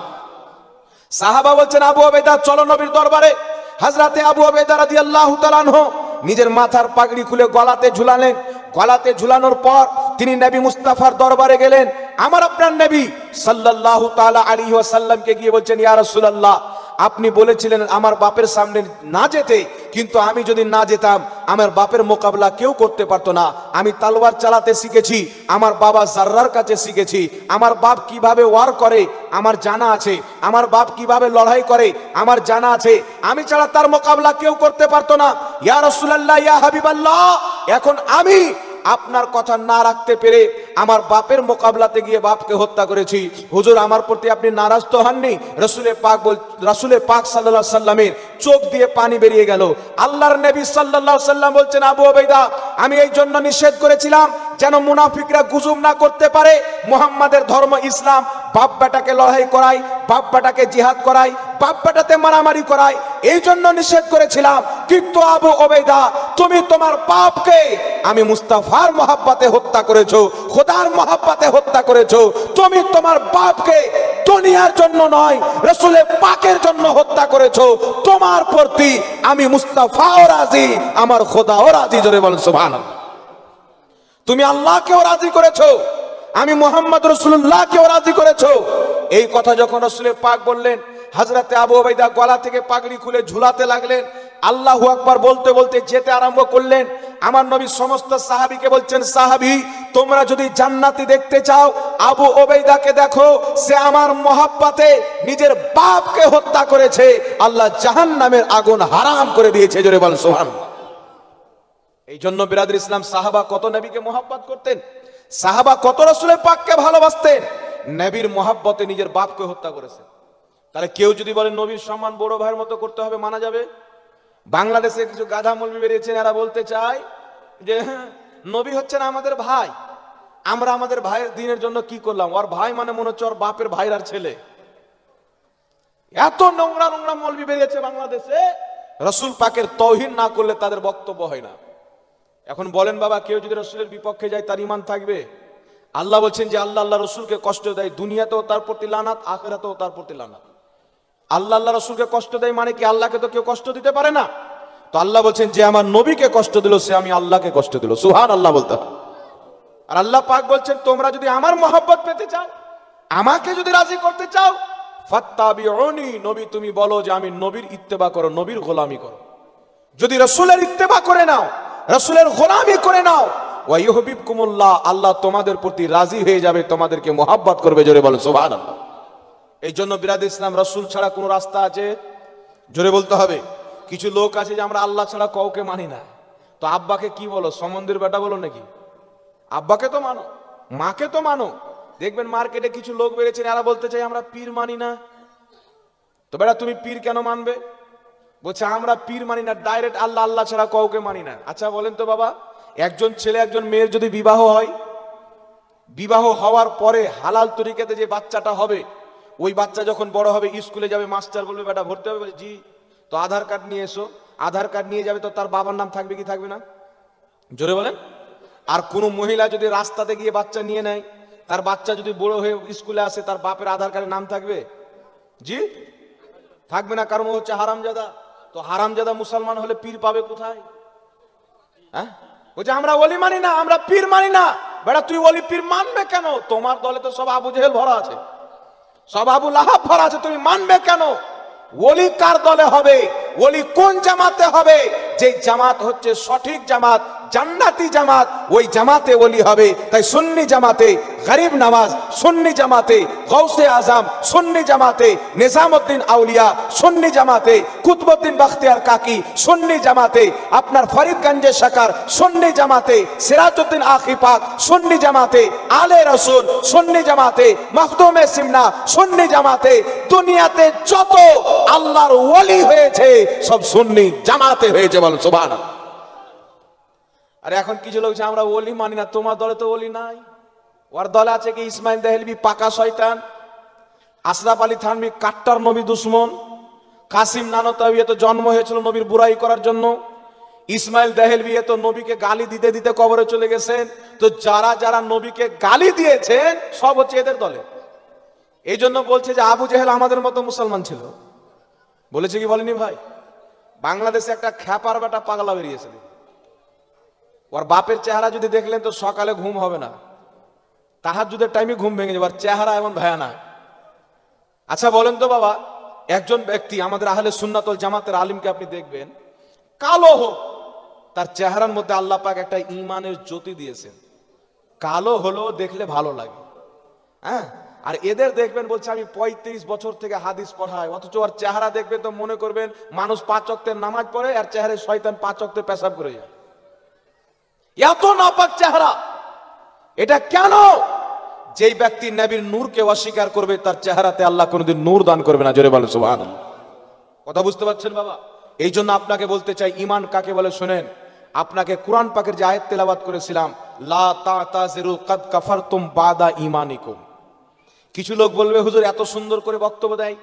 সাহাবা বলছেন, আবু ওবেদা চলো নবীর দরবারে। হযরতে আবু ওবেদা রাদিয়াল্লাহু তাআলা আনহু নিজের মাথার পাগড়ি খুলে গলাতে ঝুলালেন। গলাতে ঝুলানোর পর তিনি নবী মুস্তাফার দরবারে গেলেন। আমার আপনার নবী সাল্লাল্লাহু তাআলা আলাইহি ওয়াসাল্লামকে গিয়ে বলছেন, ইয়া রাসূলুল্লাহ, আপনি বলেছিলেন আমার বাপের সামনে না যেতে, কিন্তু আমি যদি না যেতাম আমার বাপের মোকাবেলা কেউ করতে পারতো না। আমি তলোয়ার চালাতে শিখেছি, আমার বাবা জাররার কাছে শিখেছি। আমার বাপ কিভাবে ওয়ার করে আমার জানা আছে, আমার বাপ কিভাবে লড়াই করে আমার জানা আছে। আমি ছাড়া তার মোকাবেলা কেউ করতে পারতো না। ইয়া রাসূলুল্লাহ, ইয়া হাবিবাল্লাহ, এখন আমি আপনার কথা না রাখতে পেরে আমার বাপের মোকাবলাতে গিয়ে বাপকে হত্যা করেছি। হুজুর, আমার প্রতি আপনি নারাজ তো হননি? রাসূল পাক সাল্লাল্লাহু আলাইহি সাল্লামের চোখ দিয়ে পানি বেরিয়ে গেল। আল্লাহর নবী সাল্লাল্লাহু আলাইহি সাল্লাম বলছেন, আবু ওবেদা, আমি এই জন্য নিষেধ করেছিলাম যেন মুনাফিকরা গুজব না করতে পারে মুহাম্মাদের ধর্ম ইসলাম, বাপ বেটাকে লড়াই করায়, বাপ বেটাকে জিহাদ করায়, বাপ বেটাতে মারামারি করায়, এই জন্য নিষেধ করেছিলাম। কিন্তু আবু ওবেদা, তুমি তোমার বাপকে আমি মুস্তাফার মহব্বতে হত্যা করেছো, খোদার মহব্বতে হত্যা করেছো। তুমি তোমার বাপকে দুনিয়ার জন্য নয়, রাসূলের পাকের জন্য হত্যা করেছো। তোমার প্রতি আমি মুস্তাফাও রাজি, আমার খোদাও রাজি। জোরে বলেন সুবহানাল্লাহ। তুমি আল্লাহকেও রাজি করেছো, আমি মুহাম্মদ রাসূলুল্লাহকেও রাজি করেছো। এই কথা যখন রাসূলের পাক বললেন, হযরতে আবু ওবেদা গলা থেকে পাগড়ি খুলে ঝুলাতে লাগলেন। আল্লাহু আকবার বলতে বলতে যেতে আরম্ভ করলেন। আমার নবী সমস্ত সাহাবীকে বলছেন, সাহাবী, তোমরা যদি জান্নাতি দেখতে চাও আবু ওবেদাকে দেখো, সে আমার মহব্বতে নিজের বাপকে হত্যা করেছে, আল্লাহ জাহান্নামের আগুন হারাম করে দিয়েছে। জোরে বলেন সুবহানাল্লাহ। এই জন্য বিরাদর ইসলাম, সাহাবা কত নবীকে মহব্বত করতেন, সাহাবা কত রাসূলের পাককে ভালোবাসতেন, নবীর মহব্বতে নিজের বাপকে হত্যা করেছে। তাহলে কেউ যদি বলে নবীর সম্মান বড় ভাইয়ের মতো করতে হবে, মানা যাবে? বাংলাদেশে কিছু গাধা মৌলবি বেরিয়েছেন, এরা বলতে চায় যে নবী হচ্ছেন আমাদের ভাই, আমরা আমাদের ভাইয়ের দিনের জন্য কি করলাম, ওর ভাই মানে মনে হচ্ছে ওর বাপের ভাইরার ছেলে। এত নোংরা নোংরা মৌলবি বেরিয়েছে বাংলাদেশে, রাসূল পাকের তাওহীদ না করলে তাদের বক্তব্য হয় না। এখন বলেন বাবা, কেউ যদি রাসূলের বিপক্ষে যায় তার ঈমান থাকবে? আল্লাহ বলছেন যে আল্লাহ রাসূলকে কষ্ট দেয়, দুনিয়াতেও তার প্রতি লানাত, আখিরাতেও তার প্রতি লানাত। আল্লাহ রাসূলকে কষ্ট দেয় মানে কি? আল্লাহকে তো কেউ কষ্ট দিতে পারে না। তো আল্লাহ বলছেন যে আমার নবীকে কষ্ট দিল সে আমি আল্লাহকে কষ্ট দিল। সুবহানাল্লাহ বলতে। আর আল্লাহ পাক বলছেন, তোমরা যদি আমার মহব্বত পেতে চাও, আমাকে যদি রাজি করতে চাও, ফাত্তাবিউনি, নবী তুমি বলো যে আমি নবীর ইত্তেবা করো, নবীর গোলামি করো। যদি রাসূলের ইত্তেবা করে নাও, রাসূলের গোলামি করে নাও, ওয়া ইউহিব্বুকুমুল্লাহ, আল্লাহ তোমাদের প্রতি রাজি হয়ে যাবে, তোমাদেরকে মহব্বত করবে। জোরে বলেন সুবহানাল্লাহ। এই জন্য বিরাদর ইসলাম, রাসূল ছাড়া কোনো রাস্তা আছে? জোরে বলতে হবে। কিছু লোক আছে যে আমরা আল্লাহ ছাড়া কাউকে মানি না। তো আব্বাকে কি বলো, সমন্দির বেটা বলো নাকি? আব্বাকে তো মানো, মাকে তো মানো, দেখবেন মার্কেটে কিছু লোক বেরিয়েছেন, এরা বলতে চাই আমরা পীর মানি না। তো বেটা তুমি পীর কেন মানবে? বলছে আমরা পীর মানি না, ডাইরেক্ট আল্লাহ আল্লাহ ছাড়া কাউকে মানি না। আচ্ছা বলেন তো বাবা, একজন ছেলে একজন মেয়ের যদি বিবাহ হয়, বিবাহ হওয়ার পরে হালাল তরিকাতে যে বাচ্চাটা হবে, ওই বাচ্চা যখন বড় হবে স্কুলে যাবে, মাস্টার বলবে বেটা ভর্তি হবে, বলে জি, তো আধার কার্ড নিয়ে এসো। আধার কার্ড নিয়ে যাবে, তো তার বাবার নাম থাকবে কি থাকবে না? জোরে বলেন। আর কোনো মহিলা যদি রাস্তাতে গিয়ে বাচ্চা নিয়ে নেয়, তার বাচ্চা যদি বড় হয়ে স্কুলে আসে, তার বাপের আধার কার্ডে নাম থাকবে? জি, থাকবে না, কারণ হচ্ছে হারামজাদা। তো হারামজাদা মুসলমান হলে পীর পাবে কোথায়? হ্যাঁ, বলছে আমরা ওলি মানি না, আমরা পীর মানি না। বেটা তুই ওলি পীর মানবে কেন? তোমার দলে তো সব আবু জেহেল ভরা আছে, সব আবু লাহাব ভরা আছে, তুমি মানবে কেন? ওলি কার দলে হবে? ওলি কোন জামাতে হবে? যে জামাত হচ্ছে সঠিক জামাত, জান্নাতি জামাত, ওই জামাতে ওলি হবে। তাই সুন্নি জামাতে গরিব নওয়াজ, সুন্নি জামাতে গৌসে আজম, সুন্নি জামাতে নিজামউদ্দিন আউলিয়া, সুন্নি জামাতে কুতুবউদ্দিন বখতিয়ার কাকি, সুন্নি জামাতে আপনার ফরিদগঞ্জের শাকার, সুন্নি জামাতে সিরাজউদ্দিন আখি পাক, সুন্নি জামাতে আলে রাসূল, সুন্নি জামাতে মখদুমে সিমনা, সুন্নি জামাতে দুনিয়াতে যত আল্লাহর ওলি হয়েছে সব সুন্নি জামাতে হয়েছে। বল সুবহানাল্লাহ। আরে এখন কিছু লোক আমরা ওলি মানি না, তোমার দলে তো ওলি নাই। ওর দলে আছে কি ইসমাইল দেহলভি পাকা শয়তান, আশরাফ আলী থানভী কাট্টার নবী দুশ্মন, কাসিম নানতাবি তো জন্ম হয়েছিল নবীর বুরাই করার জন্য, ইসমাইল দেহলভি তো নবীকে গালি দিতে দিতে কবরে চলে গেছেন। তো যারা যারা নবীকে গালি দিয়েছেন সব হচ্ছে এদের দলে। এই জন্য বলছে যে আবু জেহেল আমাদের মতো মুসলমান ছিল। বলেছে কি বলেনি ভাই? বাংলাদেশে একটা খ্যাপার বেটা পাগলা বেরিয়েছে, ওর বাপের চেহারা যদি দেখলেন তো সকালে ঘুম হবে না, তাহাজ্জুদের টাইমে ঘুম ভেঙে যাবে, চেহারা এমন ভয়ানক। আচ্ছা বলেন তো বাবা, একজন ব্যক্তি আমাদের আহলে সুন্নাত ওয়াল জামাতের আলিমকে আপনি দেখবেন, কালো হোক, তার চেহারার মধ্যে আল্লাহ পাক একটা ঈমানের জ্যোতি দিয়েছেন, কালো হলো দেখলে ভালো লাগে। হ্যাঁ, আর এদের দেখবেন বলছে আমি 35 বছর থেকে হাদিস পড়াই, অথচ ওর চেহারা দেখবেন তো মনে করবেন মানুষ 5 ওয়াক্তের নামাজ পড়ে, আর চেহারায় শয়তান 5 ওয়াক্তে পেশাব করে যায়। এত নাপাক চেহারা। এটা কেন? যেই ব্যক্তি নবীর নূরকে অস্বীকার করবে তার চেহারাতে আল্লাহ কোনোদিন নূর দান করবে না। জোরে বলো সুবহানাল্লাহ। কথা বুঝতে পারছেন বাবা? এই জন্য আপনাকে বলতে চাই ঈমান কাকে বলে শুনেন। আপনাকে কোরআন পাকের যে আয়াত তেলাওয়াত করেছিলাম, লা তাতাযিরু কাদ কাফারতুম বাদা ঈমানিকুম। কিছু লোক বলবে হুজুর এত সুন্দর করে বক্তব্য দেয়,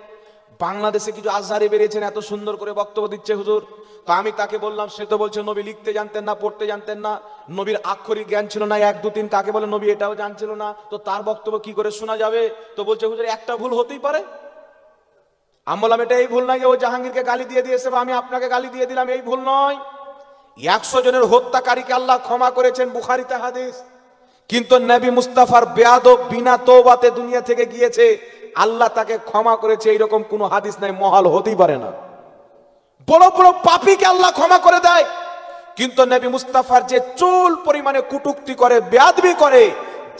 বাংলাদেশে কিছু আজহারি বেরিয়েছেন এত সুন্দর করে বক্তব্য দিচ্ছে হুজুর। তো আমি তাকে বললাম, সে তো বলছে নবী লিখতে জানতেন না, পড়তে জানতেন না, নবীর আক্ষরিক জ্ঞান ছিল না, 1 2 3 কাকে বলে নবী এটাও জানছিল না, তো তার বক্তব্য কি করে শোনা যাবে? তো বলছে হুজুর একটা ভুল হতেই পারে। আমি বললাম এটা এই ভুল নয় যে ও জাহাঙ্গীরকে গালি দিয়ে দিয়েছে বা আমি আপনাকে গালি দিয়ে দিলাম, এই ভুল নয়। 100 জনের হত্যাকারীকে আল্লাহ ক্ষমা করেছেন, বুখারীতে হাদিস। কিন্তু নবী মুস্তাফার বেয়াদব বিনা তওবাতে দুনিয়া থেকে গিয়েছে, আল্লাহ তাকে ক্ষমা করেছে, এইরকম কোনো হাদিস নাই, মহাল হতেই পারে না। বড় বড় পাপীকে আল্লাহ ক্ষমা করে দেয়, কিন্তু নবী মুস্তাফার যে চুল পরিমাণে কুটুক্তি করে, বেয়াদবি করে,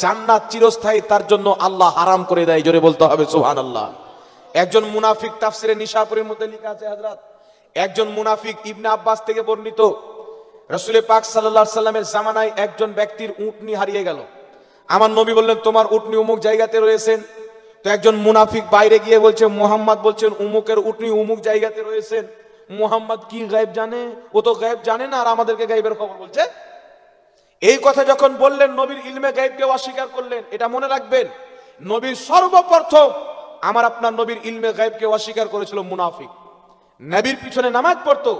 জান্নাত চিরস্থায়ী তার জন্য আল্লাহ হারাম করে দেয়। জোরে বলতে হবে সুবহানাল্লাহ। একজন মুনাফিক, তাফসিরে নিশাপুরের মধ্যে লেখা আছে হযরত, একজন মুনাফিক ইবনে আব্বাস থেকে বর্ণিত, রাসূল পাক সাল্লাল্লাহু আলাইহি সাল্লামের জামানায় একজন ব্যক্তির উটনি হারিয়ে গেল। আমার নবী বললেন তোমার উটনি অমুক জায়গাতে রয়েছেন। তো একজন মুনাফিক বাইরে গিয়ে বলছে মুহাম্মদ বলছেন উমুকের উটনি অমুক জায়গাতে রয়েছেন। মুহাম্মদ কি গায়েব জানে? ও তো গায়েব জানে না, আর আমাদেরকে গায়েবের খবর বলছে। এই কথা যখন বললেন নবীর ইলমে গায়েবকে অস্বীকার করলেন। এটা মনে রাখবেন, নবীর সর্বপ্রথম আমার আপনার নবীর ইলমে গায়েবকে অস্বীকার করেছিল মুনাফিক। নবীর পিছনে নামাজ পড়তো,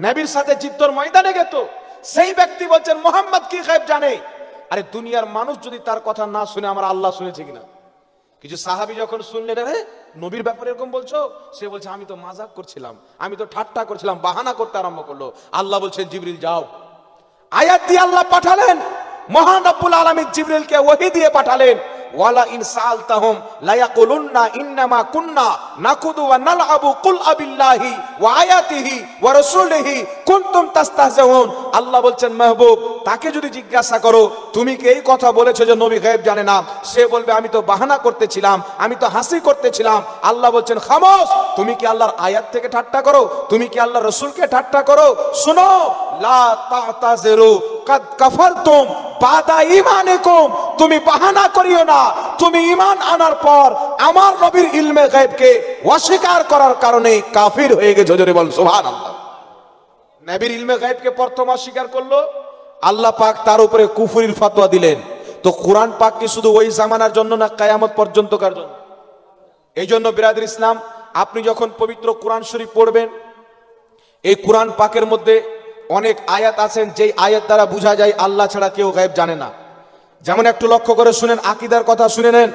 নবীর সাথে যুদ্ধের ময়দানে যেত, সেই ব্যক্তি বলছেন মুহাম্মদ কি গায়েব জানে? আরে দুনিয়ার মানুষ যদি তার কথা না শুনে, আমার আল্লাহ শুনেছে কিনা? কিছু সাহাবী যখন শুনলেন আরে নবীর ব্যাপারে এরকম বলছো, সে বলছে আমি তো মাজাক করছিলাম, আমি তো ঠাট্টা করছিলাম, বাহানা করতে আরম্ভ করলো। আল্লাহ বলছেন জিবরিল যাও। আয়াত দিয়ে আল্লাহ পাঠালেন, মহান রব্বুল আলামিন জিবরিলকে ওহী দিয়ে পাঠালেন, ওয়ালা ইন সালতাহুম লা ইয়াকুলুন্না ইন্নামা কুন্না নাকুদু ওয়া নালআবু কুল আবিল্লাহি ওয়া আয়াতিহি ওয়া রাসূলিহি কুনতুম তাস্তাহজিউন। আল্লাহ বলছেন মাহবুব, তাকে যদি জিজ্ঞাসা করো তুমি কি এই কথা বলেছো যে নবী গায়েব জানে না, সে বলবে আমি তো বাহানা করতেছিলাম, আমি তো হাসি করতেছিলাম। আল্লাহ বলছেন খামোশ, তুমি কি আল্লাহর আয়াত থেকে ঠাট্টা করো? তুমি কি আল্লাহর রাসূলকে ঠাট্টা করো? শুনো, লা তাতাযিরু কাদ কাফারতুম বাদা ঈমানিকুম, তুমি বাহানা করিও না, তুমি ঈমান আনার পর আমার নবীর ইলমে গায়বকে অস্বীকার করার কারণে কাফির হয়ে গেছো। জোরে বল সুবহানাল্লাহ। নবীর ইলমে গায়বকে প্রথম অস্বীকার করলো, আল্লাহ পাক তার উপরে কুফরির ফতোয়া দিলেন। তো কোরআন পাক কি শুধু ওই জামানার জন্য না কিয়ামত পর্যন্তকার জন্য? এই জন্য বিরাদর ইসলাম, আপনি যখন পবিত্র কোরআন শরীফ পড়বেন, এই কোরআন পাকের মধ্যে অনেক আয়াত আছেন যেই আয়াত দ্বারা বোঝা যায় আল্লাহ ছাড়া কেউ গায়েব জানে না। যেমন একটু লক্ষ্য করে শুনেন, আকীদার কথা শুনে নেন।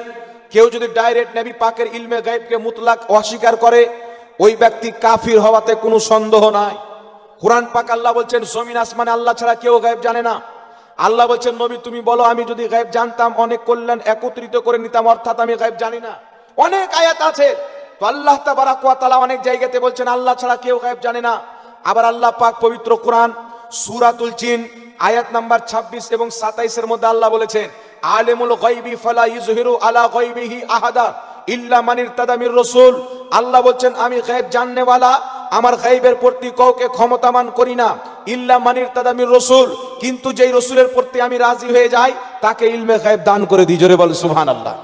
কেউ যদি ডাইরেক্ট নবী পাকের ইলমে গায়েবকে মুতলাক অস্বীকার করে, ওই ব্যক্তি কাফির হওয়াতে কোনো সন্দেহ নাই। কোরআন পাক আল্লাহ বলছেন জমিন আসমানে আল্লাহ ছাড়া কেউ গায়েব জানে না। আল্লাহ বলছেন নবী তুমি বলো আমি যদি গায়েব জানতাম অনেক কল্যাণ একত্রিত করে নিতাম, অর্থাৎ আমি গায়েব জানি না। অনেক আয়াত আছে। তো আল্লাহ তাবারাক ওয়া তাআলা অনেক জায়গাতে বলছেন আল্লাহ ছাড়া কেউ গায়েব জানে না। আবার আল্লাহ পাক পবিত্র কোরআন সূরাতুল জিন আয়াত নাম্বার 26 এবং 27 এর মধ্যে আল্লাহ বলেছেন আলিমুল গায়বি ফালা ইযহিরু আলা গায়বিহি আহাদা ইল্লা মান ইরতাদা মির রাসূল। আল্লাহ বলছেন আমি গায়েব জাননেওয়ালা, আমার গায়েবের প্রতি কাউকে ক্ষমতামান করি না, ইল্লা মান ইরতাদা মির রাসূল, কিন্তু যেই রাসূলের প্রতি আমি রাজি হয়ে যাই তাকে ইলমে গায়েব দান করে দিই। জোরে বল সুবহানাল্লাহ।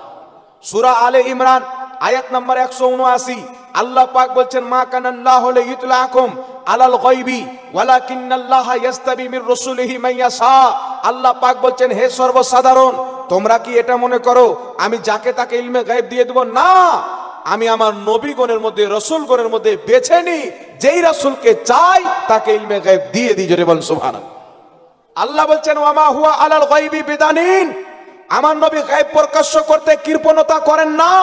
সূরা আলে ইমরান আয়াত নাম্বার 179 আল্লাহ পাক বলছেন মা কানাল্লাহু লিইতলাকুম আলাল গায়বি ওয়ালাকিন্নাল্লাহা ইয়াস্তাবি মির রাসূলিহি মান ইয়াশা। আল্লাহ পাক বলছেন হে সর্বসাধারণ, তোমরা কি এটা মনে করো আমি যাকে তাকে ইলমে গায়েব দিয়ে দেব? না, আমি আমার নবীগণের মধ্যে রাসূলগণের মধ্যে বেছে নিই, যেই রাসূলকে চাই তাকে ইলমে গায়েব দিয়ে দিই। জোরে বল সুবহানাল্লাহ। আল্লাহ বলছেন ওয়ামা হুয়া আলাল গায়বি বিদানিন, আমার নবী গায়েব প্রকাশ্য করতে কৃপণতা করেন না।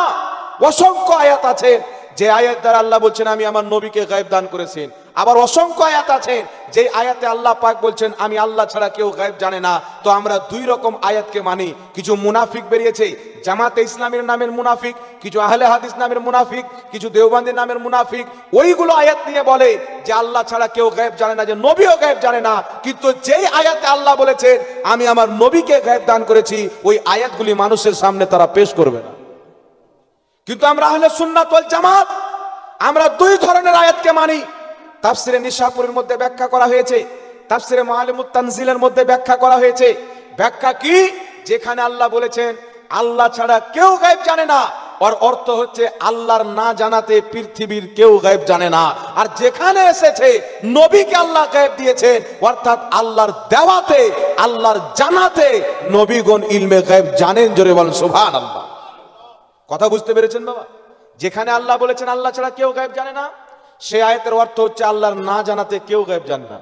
অসংখ্য আয়াত আছে যে আয়াত দ্বারা আল্লাহ বলছেন আমি আমার নবীকে গায়েব দান করেছেন। আবার অসংখ্য আয়াত আছে যে আয়াতে আল্লাহ পাক বলছেন আমি আল্লাহ ছাড়া কেউ গায়েব জানে না। তো আমরা দুই রকম আয়াতকে মানি। কিছু মুনাফিক বেরিয়েছে, জামাতে ইসলামের নামের মুনাফিক, কিছু আহলে হাদিস নামের মুনাফিক, কিছু দেওবন্দি নামের মুনাফিক, ওইগুলো আয়াত নিয়ে বলে যে আল্লাহ ছাড়া কেউ গায়েব জানে না, যে নবীও গায়েব জানে না। কিন্তু যেই আয়াতে আল্লাহ বলেছেন আমি আমার নবীকে গায়েব দান করেছি, ওই আয়াতগুলি মানুষের সামনে তারা পেশ করবে না। কিন্তু আমরা আহলে সুন্নাত ওয়াল জামাত, আমরা দুই ধরনের আয়াতকে মানি। তাফসিরে নিশাপুরের মধ্যে ব্যাখ্যা করা হয়েছে, তাফসিরে মাআলিমুত তানজিলের মধ্যে ব্যাখ্যা করা হয়েছে। ব্যাখ্যা কি? যেখানে আল্লাহ বলেছেন আল্লাহ ছাড়া কেউ গায়েব জানে না, ওর অর্থ হচ্ছে আল্লাহর না জানাতে পৃথিবীর কেউ গায়েব জানে না। আর যেখানে এসেছে নবীকে আল্লাহ গায়েব দিয়েছেন, অর্থাৎ আল্লাহর দেওয়াতে আল্লাহর জানাতে নবীগণ ইলমে গায়েব জানেন। জোরে বলেন সুবহানাল্লাহ। কথা বুঝতে পেরেছেন বাবা? যেখানে আল্লাহ বলেছেন আল্লাহ ছাড়া কেউ গায়েব জানে না, সে আয়াতের অর্থ হচ্ছে আল্লাহর না জানাতে কেউ গায়েব জানে না।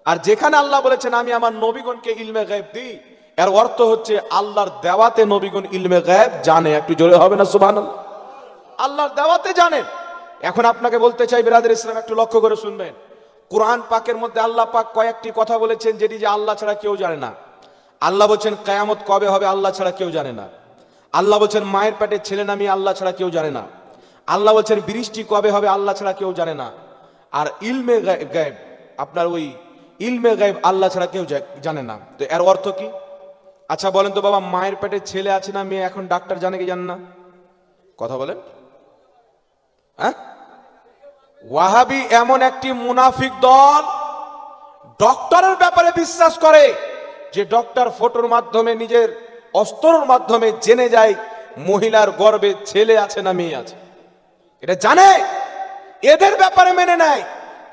আর যেখানে আল্লাহ বলেছেন আমি আমার নবীগণকে ইলমে গায়েব দিই, এর অর্থ হচ্ছে আল্লাহর দেওয়াতে নবীগণ ইলমে গায়েব জানে। একটু জোরে হবে না সুবহানাল্লাহ? আল্লাহর দেওয়াতে জানেন। এখন আপনাকে বলতে চাই বিরাদর ইসলাম, একটু লক্ষ্য করে শুনবেন। কোরআন পাকের মধ্যে আল্লাহ পাক কয়েকটি কথা বলেছেন যেটি যে আল্লাহ ছাড়া কেউ জানে না। আল্লাহ বলছেন কিয়ামত কবে হবে আল্লাহ ছাড়া কেউ জানে না। আল্লাহ বলছেন মায়ের পেটে ছেলে নামি আল্লাহ ছাড়া কেউ জানে না। আল্লাহ বলছেন বৃষ্টি কবে হবে আল্লাহ ছাড়া কেউ জানে না। আর ইলমে গায়েব, আপনার ওই ইলমে গায়েব আল্লাহ ছাড়া কেউ জানে না। তো এর অর্থ কি? আচ্ছা বলেন তো বাবা, মায়ের পেটে ছেলে আছে না মেয়ে, এখন ডাক্তার জানে কি জানে না? কথা বলেন। হ্যাঁ, ওয়াহাবি এমন একটি মুনাফিক দল ডক্টরের ব্যাপারে বিশ্বাস করে যে ডক্টর ফটোর মাধ্যমে নিজের অস্ত্রের মাধ্যমে জেনে যায় মহিলার গর্ভে ছেলে আছে না মেয়ে আছে। এটা জানে, এদের ব্যাপারে মেনে নেয়।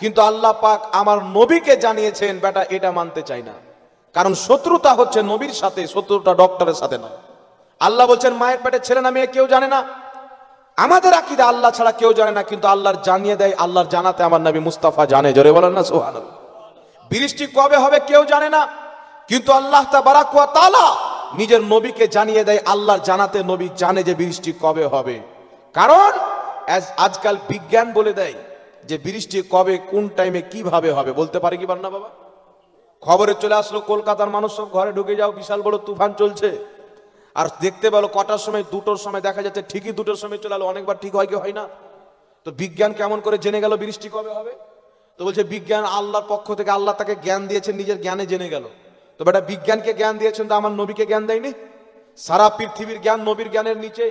কিন্তু আল্লাহ পাক আমার নবীকে জানিয়েছেন বেটা এটা মানতে চাই না, কারণ শত্রুতা হচ্ছে নবীর সাথে, শত্রুতা ডক্টরের সাথে নয়। আল্লাহ বলছেন মায়ের পেটে ছেলে না মেয়ে কেউ জানে না। আমাদের আকীদা আল্লাহ ছাড়া কেউ জানে না, কিন্তু আল্লাহর জানিয়ে দেয়, আল্লাহর জানাতে আমার নবী মুস্তাফা জানে। জোরে বলেন না সুবহানাল্লাহ। বৃষ্টি কবে হবে কেউ জানে না, কিন্তু আল্লাহ তাবারাক ওয়া তাআলা নিজের নবীকে জানিয়ে দেয়, আল্লাহর জানাতে নবী জানে যে বৃষ্টি কবে হবে। কারণ আজকাল বিজ্ঞান বলে দেয় যে বৃষ্টি কবে কোন টাইমে কিভাবে হবে, বলতে পারে কি পারে না বাবা? খবরে চলে আসলো কলকাতার মানুষ সব ঘরে ঢুকে যাও, বিশাল বড় তুফান চলছে। আর দেখতে পেলো কটার সময়, 2টোর সময় দেখা যাচ্ছে ঠিকই 2টোর সময় চলে এলো। অনেকবার ঠিক হয় কি হয় না? তো বিজ্ঞান কেমন করে জেনে গেল বৃষ্টি কবে হবে? তো বলছে বিজ্ঞান আল্লাহর পক্ষ থেকে, আল্লাহ তাকে জ্ঞান দিয়েছেন, নিজের জ্ঞানে জেনে গেল। তো বেটা বিজ্ঞানকে জ্ঞান দিয়েছেন তো আমার নবীকে জ্ঞান দেয়নি? সারা পৃথিবীর জ্ঞান নবীর জ্ঞানের নিচে।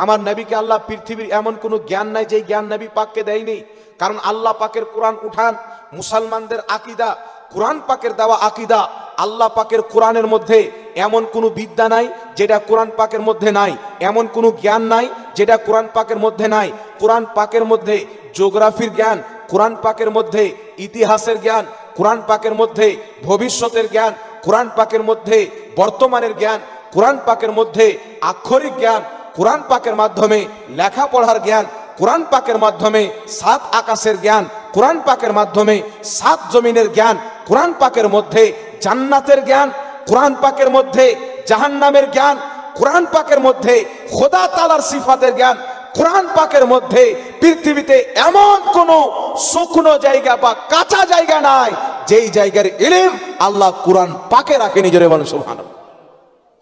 আমার নবীকে আল্লাহ পৃথিবীর এমন কোনো জ্ঞান নাই যে জ্ঞান নবী পাককে দেয়নি। কারণ আল্লাহ পাকের কোরআন উঠান, মুসলমানদের আকীদা, কোরআন পাকের দেওয়া আকীদা, আল্লাহ পাকের কোরআনের মধ্যে এমন কোনো বিদ্যা নাই যেটা কোরআন পাকের মধ্যে নাই, এমন কোনো জ্ঞান নাই যেটা কোরআন পাকের মধ্যে নাই। কোরআন পাকের মধ্যে জিওগ্রাফির জ্ঞান, কোরআন পাকের মধ্যে ইতিহাসের জ্ঞান, কোরআন পাকের মধ্যে ভবিষ্যতের জ্ঞান, কোরআন পাকের মধ্যে বর্তমানের জ্ঞান, কোরআন পাকের মধ্যে আক্ষরিক জ্ঞান, কোরআন পাকের মাধ্যমে লেখাপড়ার জ্ঞান, কোরআন পাকের মাধ্যমে সাত আকাশের জ্ঞান, কোরআন পাকের মাধ্যমে সাত জমিনের জ্ঞান, কোরআন পাকের মধ্যে জান্নাতের জ্ঞান, কোরআন পাকের মধ্যে জাহান্নামের জ্ঞান, কোরআন পাকের মধ্যে খোদা তাআলার সিফাতের জ্ঞান, কোরআন পাকের মধ্যে পৃথিবীতে এমন কোন শুকনো জায়গা বা কাঁচা জায়গা নাই যেই জায়গার ইলম আল্লাহ কোরআন পাকে রাখে। নিজের বলেন সুবহানাল্লাহ।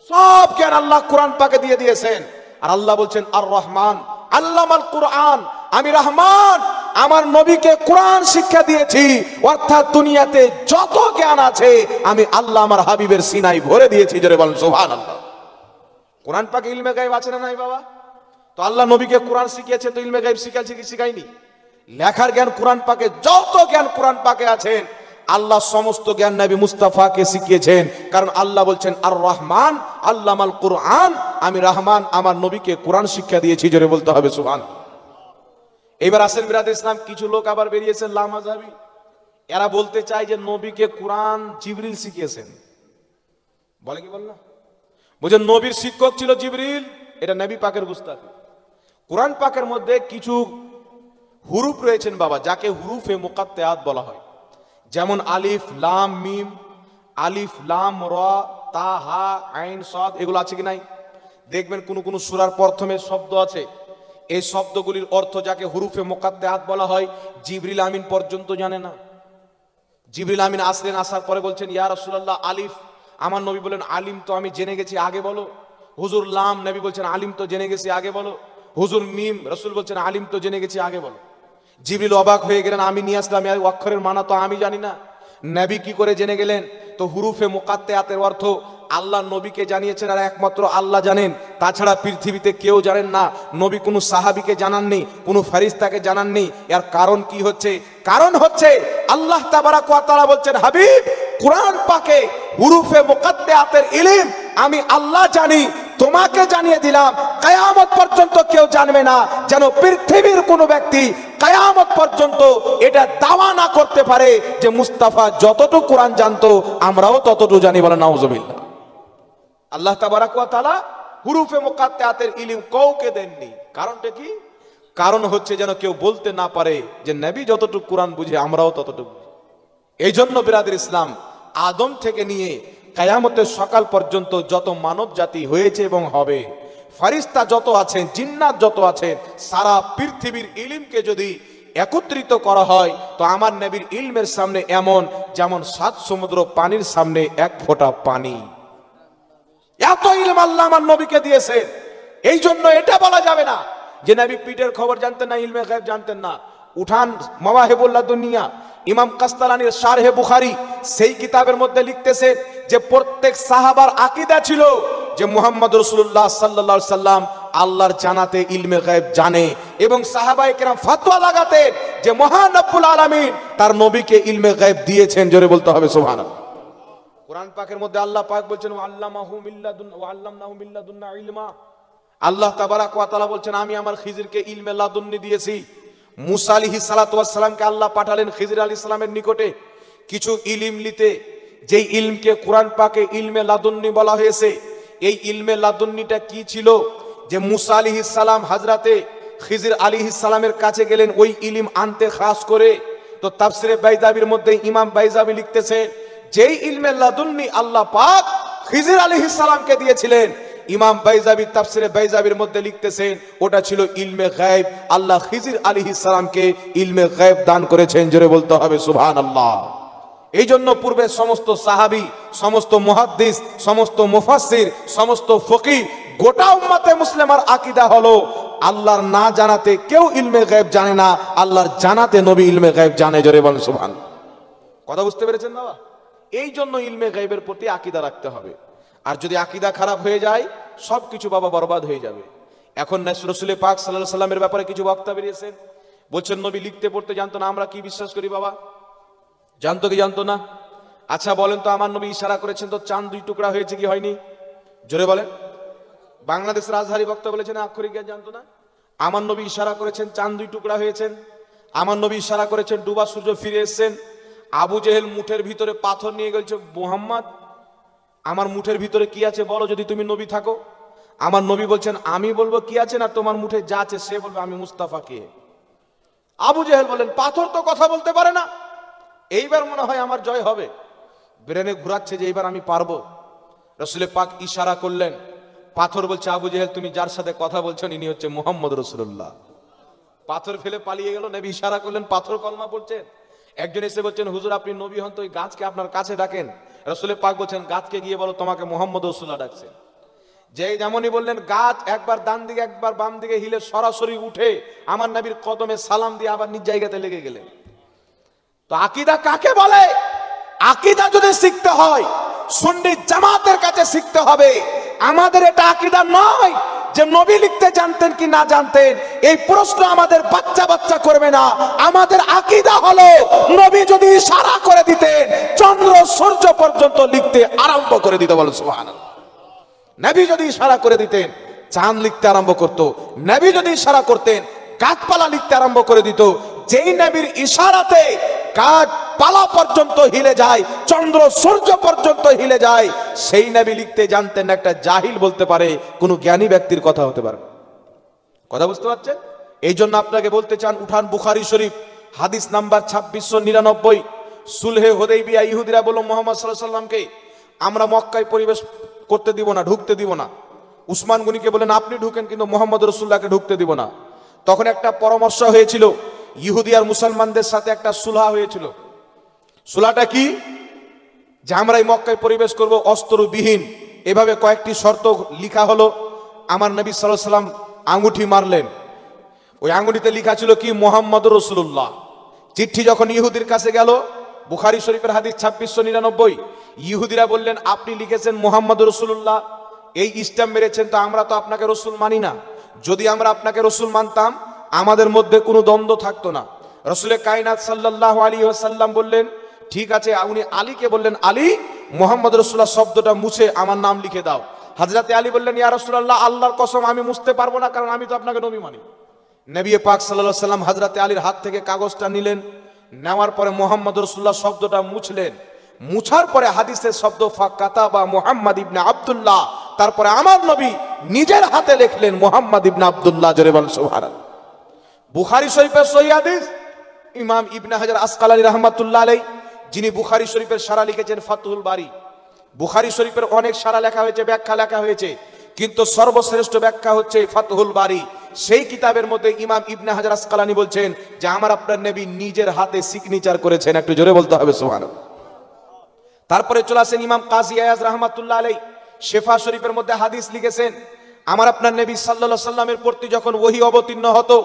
সব জ্ঞান আল্লাহ কোরআন পাকে দিয়ে দিয়েছেন। আর আল্লাহ বলছেন আর রহমান আল্লামাল কোরআন, আমি রহমান আমার নবীকে কোরআন শিক্ষা দিয়েছি। অর্থাৎ দুনিয়াতে যত জ্ঞান আছে আমি আল্লাহ আমার হাবিবের সিনায় ভরে দিয়েছি। জোরে বলেন সুবহানাল্লাহ। কোরআন পাকে ইলমে গায়ব আছে না নাই বাবা? তো আল্লাহ নবীকে কোরআন শিখিয়েছে, তো ইলমে গায়ব শিখাইছে কি শিখায়নি? লেখার জ্ঞান কোরআন পাকে, যত জ্ঞান কোরআন পাকে আছেন আল্লাহ সমস্ত জ্ঞান নবী মুস্তাফাকে শিখিয়েছেন। কারণ আল্লাহ বলছেন আর রহমান আল্লামাল কোরআন, আমি রহমান আমার নবীকে কোরআন শিক্ষা দিয়েছি। জোরে বলতে হবে সুবহানাল্লাহ। এবার আসেন বিরাদর ইসলাম, কিছু লোক আবার বেরিয়েছেন লামাযাবি, এরা বলতে চায় যে নবীকে কোরআন জিবরিল শিখিয়েছেন। বলে কি বল না? বুঝেন নবীর শিক্ষক ছিল জিবরিল, এটা নবী পাকের গুস্তাখি। কোরআন পাকের মধ্যে কিছু হুরুফ রয়েছেন বাবা, যাকে হুরুফে মুকাত্তাআত বলা হয়। যেমন আলিফ লাম মিম, আলিফ লাম র তা হা আইন সাদ, এগুলো আছে কি নাই? দেখবেন কোন কোন সূরার প্রথমে শব্দ আছে, এই শব্দগুলির অর্থ যাকে হুরুফে মুকাত্তাআত বলা হয় জিবরিল আমিন পর্যন্ত জানে না। জিবরিল আমিন আসলেন, আসার পরে বলছেন ইয়া রাসূলুল্লাহ আলিফ, আমার নবী বলেন আলিম তো আমি জেনে গেছি, আগে বলো। হুজুর লাম, নবী বলছেন আলিম তো জেনে গেছি, আগে বলো। হুজুর মিম, রাসূল বলছেন আলিম তো জেনে গেছি, আগে বলো। জিবরিল অবাক হয়ে গেলেন, আমি নিয়ে আসলাম এই অক্ষরের মানা তো আমি জানি না, নবী কি করে জেনে গেলেন? তো হুরুফে মুকাত্তাআতের অর্থ আল্লাহ নবীকে জানিয়েছেন আর একমাত্র আল্লাহ জানেন, তাছাড়া পৃথিবীতে কেউ জানেন না। নবী কোনো সাহাবীকে জানাননি, কোনো ফেরেশতাকে জানাননি। এর কারণ কি হচ্ছে? কারণ হচ্ছে আল্লাহ তাবারাক ওয়া তাআলা বলছেন হাবিব কোরআন পাকে হুরুফে মুকাত্তাআতের ইলম আমি আল্লাহ জানি, তোমাকে জানিয়ে দিলাম, কিয়ামত পর্যন্ত কেউ জানবে না, যেন পৃথিবীর কোনো ব্যক্তি কিয়ামত পর্যন্ত এটা দাওয়া না করতে পারে যে মুস্তাফা যতটুকু কোরআন জানতো আমরাও ততটুকু জানি। বলে নাউজুবিল্লাহ। আল্লাহ তাবারাক ওয়া তাআলা হুরুফে মুকাত্তাআতের ইলম কাউকে দেননি। কারণটা কি? কারণ হচ্ছে যেন কেউ বলতে না পারে যে নবী যতটুকু কোরআন বুঝে আমরাও ততটুকু। এই জন্য বিরাদর ইসলাম, আদম থেকে নিয়ে কিয়ামতের সকাল পর্যন্ত যত মানব জাতি হয়েছে এবং হবে, ফেরেশতা যত আছেন, জিন্নাত যত আছেন, সারা পৃথিবীর ইলমকে যদি একত্রিত করা হয় তো আমার নবীর ইলমের সামনে এমন যেমন 7 সমুদ্র পানির সামনে এক ফোঁটা পানি। এত ইলম আল্লাহ আমার নবীকে দিয়েছে। এই জন্য এটা বলা যাবে না যে নবী পিঠের খবর জানতেন না, ইলমে গায়ব জানতেন না। উঠান মাওয়াহিবুল লাদুনিয়া, ইমাম কাস্তালানির শারহে বুখারী, সেই কিতাবের মধ্যে লিখতেছে যে প্রত্যেক সাহাবার আকীদা ছিল যে মুহাম্মদ রাসূলুল্লাহ সাল্লাল্লাহু আলাইহি সাল্লাম আল্লাহর জানাতে ইলমে গায়ব জানে, এবং সাহাবায়ে কেরাম ফতোয়া লাগাতেন যে মহান রব্বুল আলামিন তার নবীকে ইলমে গায়ব দিয়েছেন। জোরে বলতে হবে সুবহানাল্লাহ। কোরআন পাকের মধ্যে আল্লাহ পাক বলছেন আল্লামাহু মিল্লাদুন ওয়া আল্লামনাহু মিল্লাদুন্না ইলমা। আল্লাহ তাবারাক ওয়া তাআলা বলছেন আমি আমার খিজিরকে ইলমে লাদুন্নি দিয়েছি। মুসা আলাইহিস সালাতু ওয়াস সালামকে আল্লাহ পাঠালেন খিজির আলাইহিস সালামের নিকটে কিছু ইলম নিতে, যেই ইলমকে কোরআন পাকে ইলমে লাদুন্নি বলা হয়েছে। এই ইলমে লাদুন্নিটা কি ছিল? যে মুসা আলাইহিস সালাম হযরতে খিজির আলাইহিস সালামের কাছে গেলেন ওই ইলম আনতে খাস করে। তো তাফসিরে বাইজাবির মধ্যে ইমাম বাইজাবি লিখতেছে যেই ইলমে লাদুন্নি আল্লাহ পাক খিজির আলাইহিস সালামকে দিয়েছিলেন, ইমাম বাইজাবি তাফসিরে বাইজাবির মধ্যে লিখতেছেন ওটা ছিল ইলমে গায়ব। আল্লাহ খিজির আলাইহিস সালামকে ইলমে গায়ব দান করেছেন। জোরে বলতে হবে সুবহানাল্লাহ। এই জন্য পূর্বে সমস্ত সাহাবী, সমস্ত মুহাদ্দিস, সমস্ত মুফাসসির, সমস্ত ফকিহ, গোটা উম্মতে মুসলিমার আকীদা হলো আল্লাহর না জানাতে কেউ ইলমে গায়ব জানে না, আল্লাহর জানাতে নবী ইলমে গায়ব জানে। জোরে বলেন সুবহানাল্লাহ। কথা বুঝতে পেরেছেন বাবা? এই জন্য ইলমে গায়বের প্রতি আকীদা রাখতে হবে। আর যদি আকীদা খারাপ হয়ে যায় সবকিছু বাবা বরবাদ হয়ে যাবে। এখন রাসূল পাক সাল্লাল্লাহু আলাইহি সাল্লামের ব্যাপারে কিছু বক্তা বেরিয়েছেন, বলছেন নবী লিখতে পড়তে জানতো না। আমরা কি বিশ্বাস করি বাবা? জানতো কি জানতো না? আচ্ছা বলেন তো, আমার নবী ইশারা করেছেন তো চাঁদ দুই টুকরা হয়েছে কি হয়নি? জোরে বলেন। বাংলাদেশ রাজহারি বক্তা বলেছেন আক্ষরিক জ্ঞান জানতো না। আমার নবী ইশারা করেছেন চাঁদ দুই টুকরা হয়েছেন। আমার নবী ইশারা করেছেন ডুবা সূর্য ফিরে এসেছেন। আবু জেহেল মুঠের ভিতরে পাথর নিয়ে গেছে, মুহাম্মদ আমার মুঠের ভিতরে কি আছে বলো যদি তুমি নবী থাকো। আমার নবী বলছেন আমি বলবো কি আছে, না তোমার মুঠে যা আছে সে বলবে আমি মুস্তাফা কে। আবু জেহেল বলেন পাথর তো কথা বলতে পারে না, এইবার মনে হয় আমার জয় হবে। ব্রেনে ঘুরাচ্ছে যে এইবার আমি পারবো। রাসূল পাক ইশারা করলেন, পাথর বলছে আবু জেহেল তুমি যার সাথে কথা বলছেন ইনি হচ্ছে মুহাম্মদ রাসূলুল্লাহ। পাথর ফেলে পালিয়ে গেল। নবী ইশারা করলেন, পাথর কলমা পড়ছেন। একজন এসে বলছেন হুজুর আপনি নবী হন তো ওই গাছকে আপনার কাছে ডাকেন। রাসূল পাক বলছেন গাছকে গিয়ে বলো তোমাকে মুহাম্মদ রাসূলুল্লাহ ডাকছে। যেই যেমনই বললেন গাছ একবার ডান দিকে একবার বাম দিকে হিলে সরাসরি উঠে আমার নবীর কদমে সালাম দিয়ে আবার নিজ জায়গাতে লেগে গেলেন। তো আকীদা কাকে বলে? আকীদা যদি শিখতে হয় সুন্নি জামাতের কাছে শিখতে হবে। আমাদের এটা আকীদা নয় যে নবী লিখতে জানতেন কি না জানতেন, এই প্রশ্ন আমাদের বাচ্চা বাচ্চা করবে না। আমাদের আকীদা হলো নবী যদি ইশারা করে দিতেন চন্দ্র সূর্য পর্যন্ত লিখতে আরম্ভ করে দিতে। বলো সুবহানাল্লাহ। নবী যদি ইশারা করে দিতেন চাঁদ লিখতে আরম্ভ করত। নবী যদি ইশারা করতেন গাছপালা লিখতে আরম্ভ করে দিত। যেই নবীর ইশারাতে গাছপালা পর্যন্ত হিলে যায়, চন্দ্র সূর্য পর্যন্ত হিলে যায়, সেই নবী লিখতে জানতেন। একটা জাহিল বলতে পারে, কোন জ্ঞানী ব্যক্তির কথা হতে পারে। কথা বুঝতে পারছেন? এই জন্য আপনাকে বলতে চান, উঠান বুখারী শরীফ হাদিস নাম্বার 2699। সুলহে হুদাইবিয়া ইহুদিরা বলল মুহাম্মদ সাল্লাল্লাহু আলাইহি ওয়াসাল্লামকে আমরা মক্কায় প্রবেশ করতে দিব না, ঢুকতে দিব না। উসমান গনিকে বলেন আপনি ঢুকেন কিন্তু মুহাম্মদ রাসূলুল্লাহকে ঢুকতে দিব না। তখন একটা পরামর্শ হয়েছিল, ইহুদি আর মুসলমানদের সাথে একটা সুলহা হয়েছিল। সুলহাটা কি? যে আমরা এই মক্কায় প্রবেশ করব অস্ত্রবিহীন। এভাবে কয়েকটি শর্ত লেখা হলো। আমার নবী সাল্লাল্লাহু আলাইহি ওয়াসাল্লাম আঙ্গুঠি মারলেন। ওই আঙ্গুঠিতে লেখা ছিল কি মুহাম্মদ রাসূলুল্লাহ। চিঠি যখন ইহুদির কাছে গেল, বুখারী শরীফের হাদিস 2699, ইহুদিরা বললেন আপনি লিখেছেন মুহাম্মদ রাসূলুল্লাহ, এই স্ট্যাম্প মেরেছেন, তো আমরা তো আপনাকে রসুল মানি না। যদি আমরা আপনাকে রসুল মানতাম আমাদের মধ্যে কোনো দ্বন্দ্ব থাকতো না। রসুলের কায়নাত সাল্লাল্লাহু আলাইহি ওয়াসাল্লাম বললেন ঠিক আছে। উনি আলীকে বললেন আলী মুহাম্মদ রাসূলুল্লাহ শব্দটা মুছে আমার নাম লিখে দাও। হযরত আলী বললেন ইয়া রাসূলুল্লাহ আল্লাহর কসম আমি মুছতে পারবো না, কারণ আমি তো আপনাকে নবী মানি। নবী পাক সাল্লাল্লাহু আলাইহি ওয়াসাল্লাম হযরত আলীর হাত থেকে কাগজটা নিলেন। নেওয়ার পরে মুহাম্মদ রাসূলুল্লাহ শব্দটা মুছলেন। মুছার পরে হাদিসের শব্দ ফাকাতাবা মুহাম্মদ ইবনে আব্দুল্লাহ, তারপরে আমার নবী নিজের হাতে লিখলেন মুহাম্মদ ইবনে আব্দুল্লাহ। জোরে বল সুবহানাল্লাহ। বুখারী শরীফের সহিহ হাদিস, ইমাম ইবনে হাজার আসকালানী রাহমাতুল্লাহ আলাইহি যিনি বুখারী শরীফের সারা লিখেছেন ফাতহুল বারী। বুখারী শরীফের অনেক সারা লেখা হয়েছে, ব্যাখ্যা লেখা হয়েছে, কিন্তু সর্বশ্রেষ্ঠ ব্যাখ্যা হচ্ছে ফাতহুল বারী। সেই কিতাবের মধ্যে ইমাম ইবনে হাজার আসকালানী বলছেন যে আমার আপনার নবী নিজের হাতে সিগনেচার করেছেন। একটু জোরে বলতে হবে সুবহানাল্লাহ। তারপরে চলে আসেন ইমাম কাজী আয়াজ রাহমাতুল্লাহ আলাইহি, শেফা শরীফের মধ্যে হাদিস লিখেছেন আমার আপনার নবী সাল্লাল্লাহু আলাইহি সাল্লামের প্রতি যখন ওহী অবতীর্ণ হতো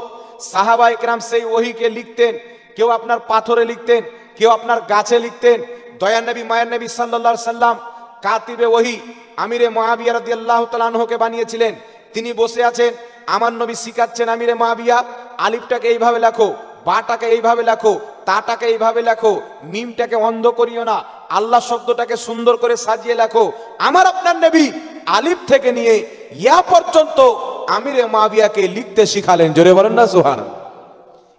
সাহাবায়ে কেরাম সেই ওহীকে লিখতেন। কেউ আপনার পাথরে লিখতেন, কেউ আপনার গাছে লিখতেন। দয়ার নবী মায়ার নবী সাল্লাল্লাহু আলাইহি সাল্লাম কাতিবে ওহী আমিরে মুআবিয়া রাদিয়াল্লাহু তাআলা আনহুকে বানিয়েছিলেন। তিনি বসে আছেন, আমার নবী শিখাচ্ছেন আমিরে মুআবিয়া আলিফটাকে এইভাবে লেখো, বাটাকে এইভাবে লেখো, তাটাকে এইভাবে লেখো, মিমটাকে অন্ধ করিও না, আল্লাহ শব্দটাকে সুন্দর করে সাজিয়ে লেখো। আমার আপনার নবী আলিফ থেকে নিয়ে ইয়া পর্যন্ত আমিরে মুআবিয়াকে লিখতে শিখালেন। জোরে বলেন না সুবহানাল্লাহ।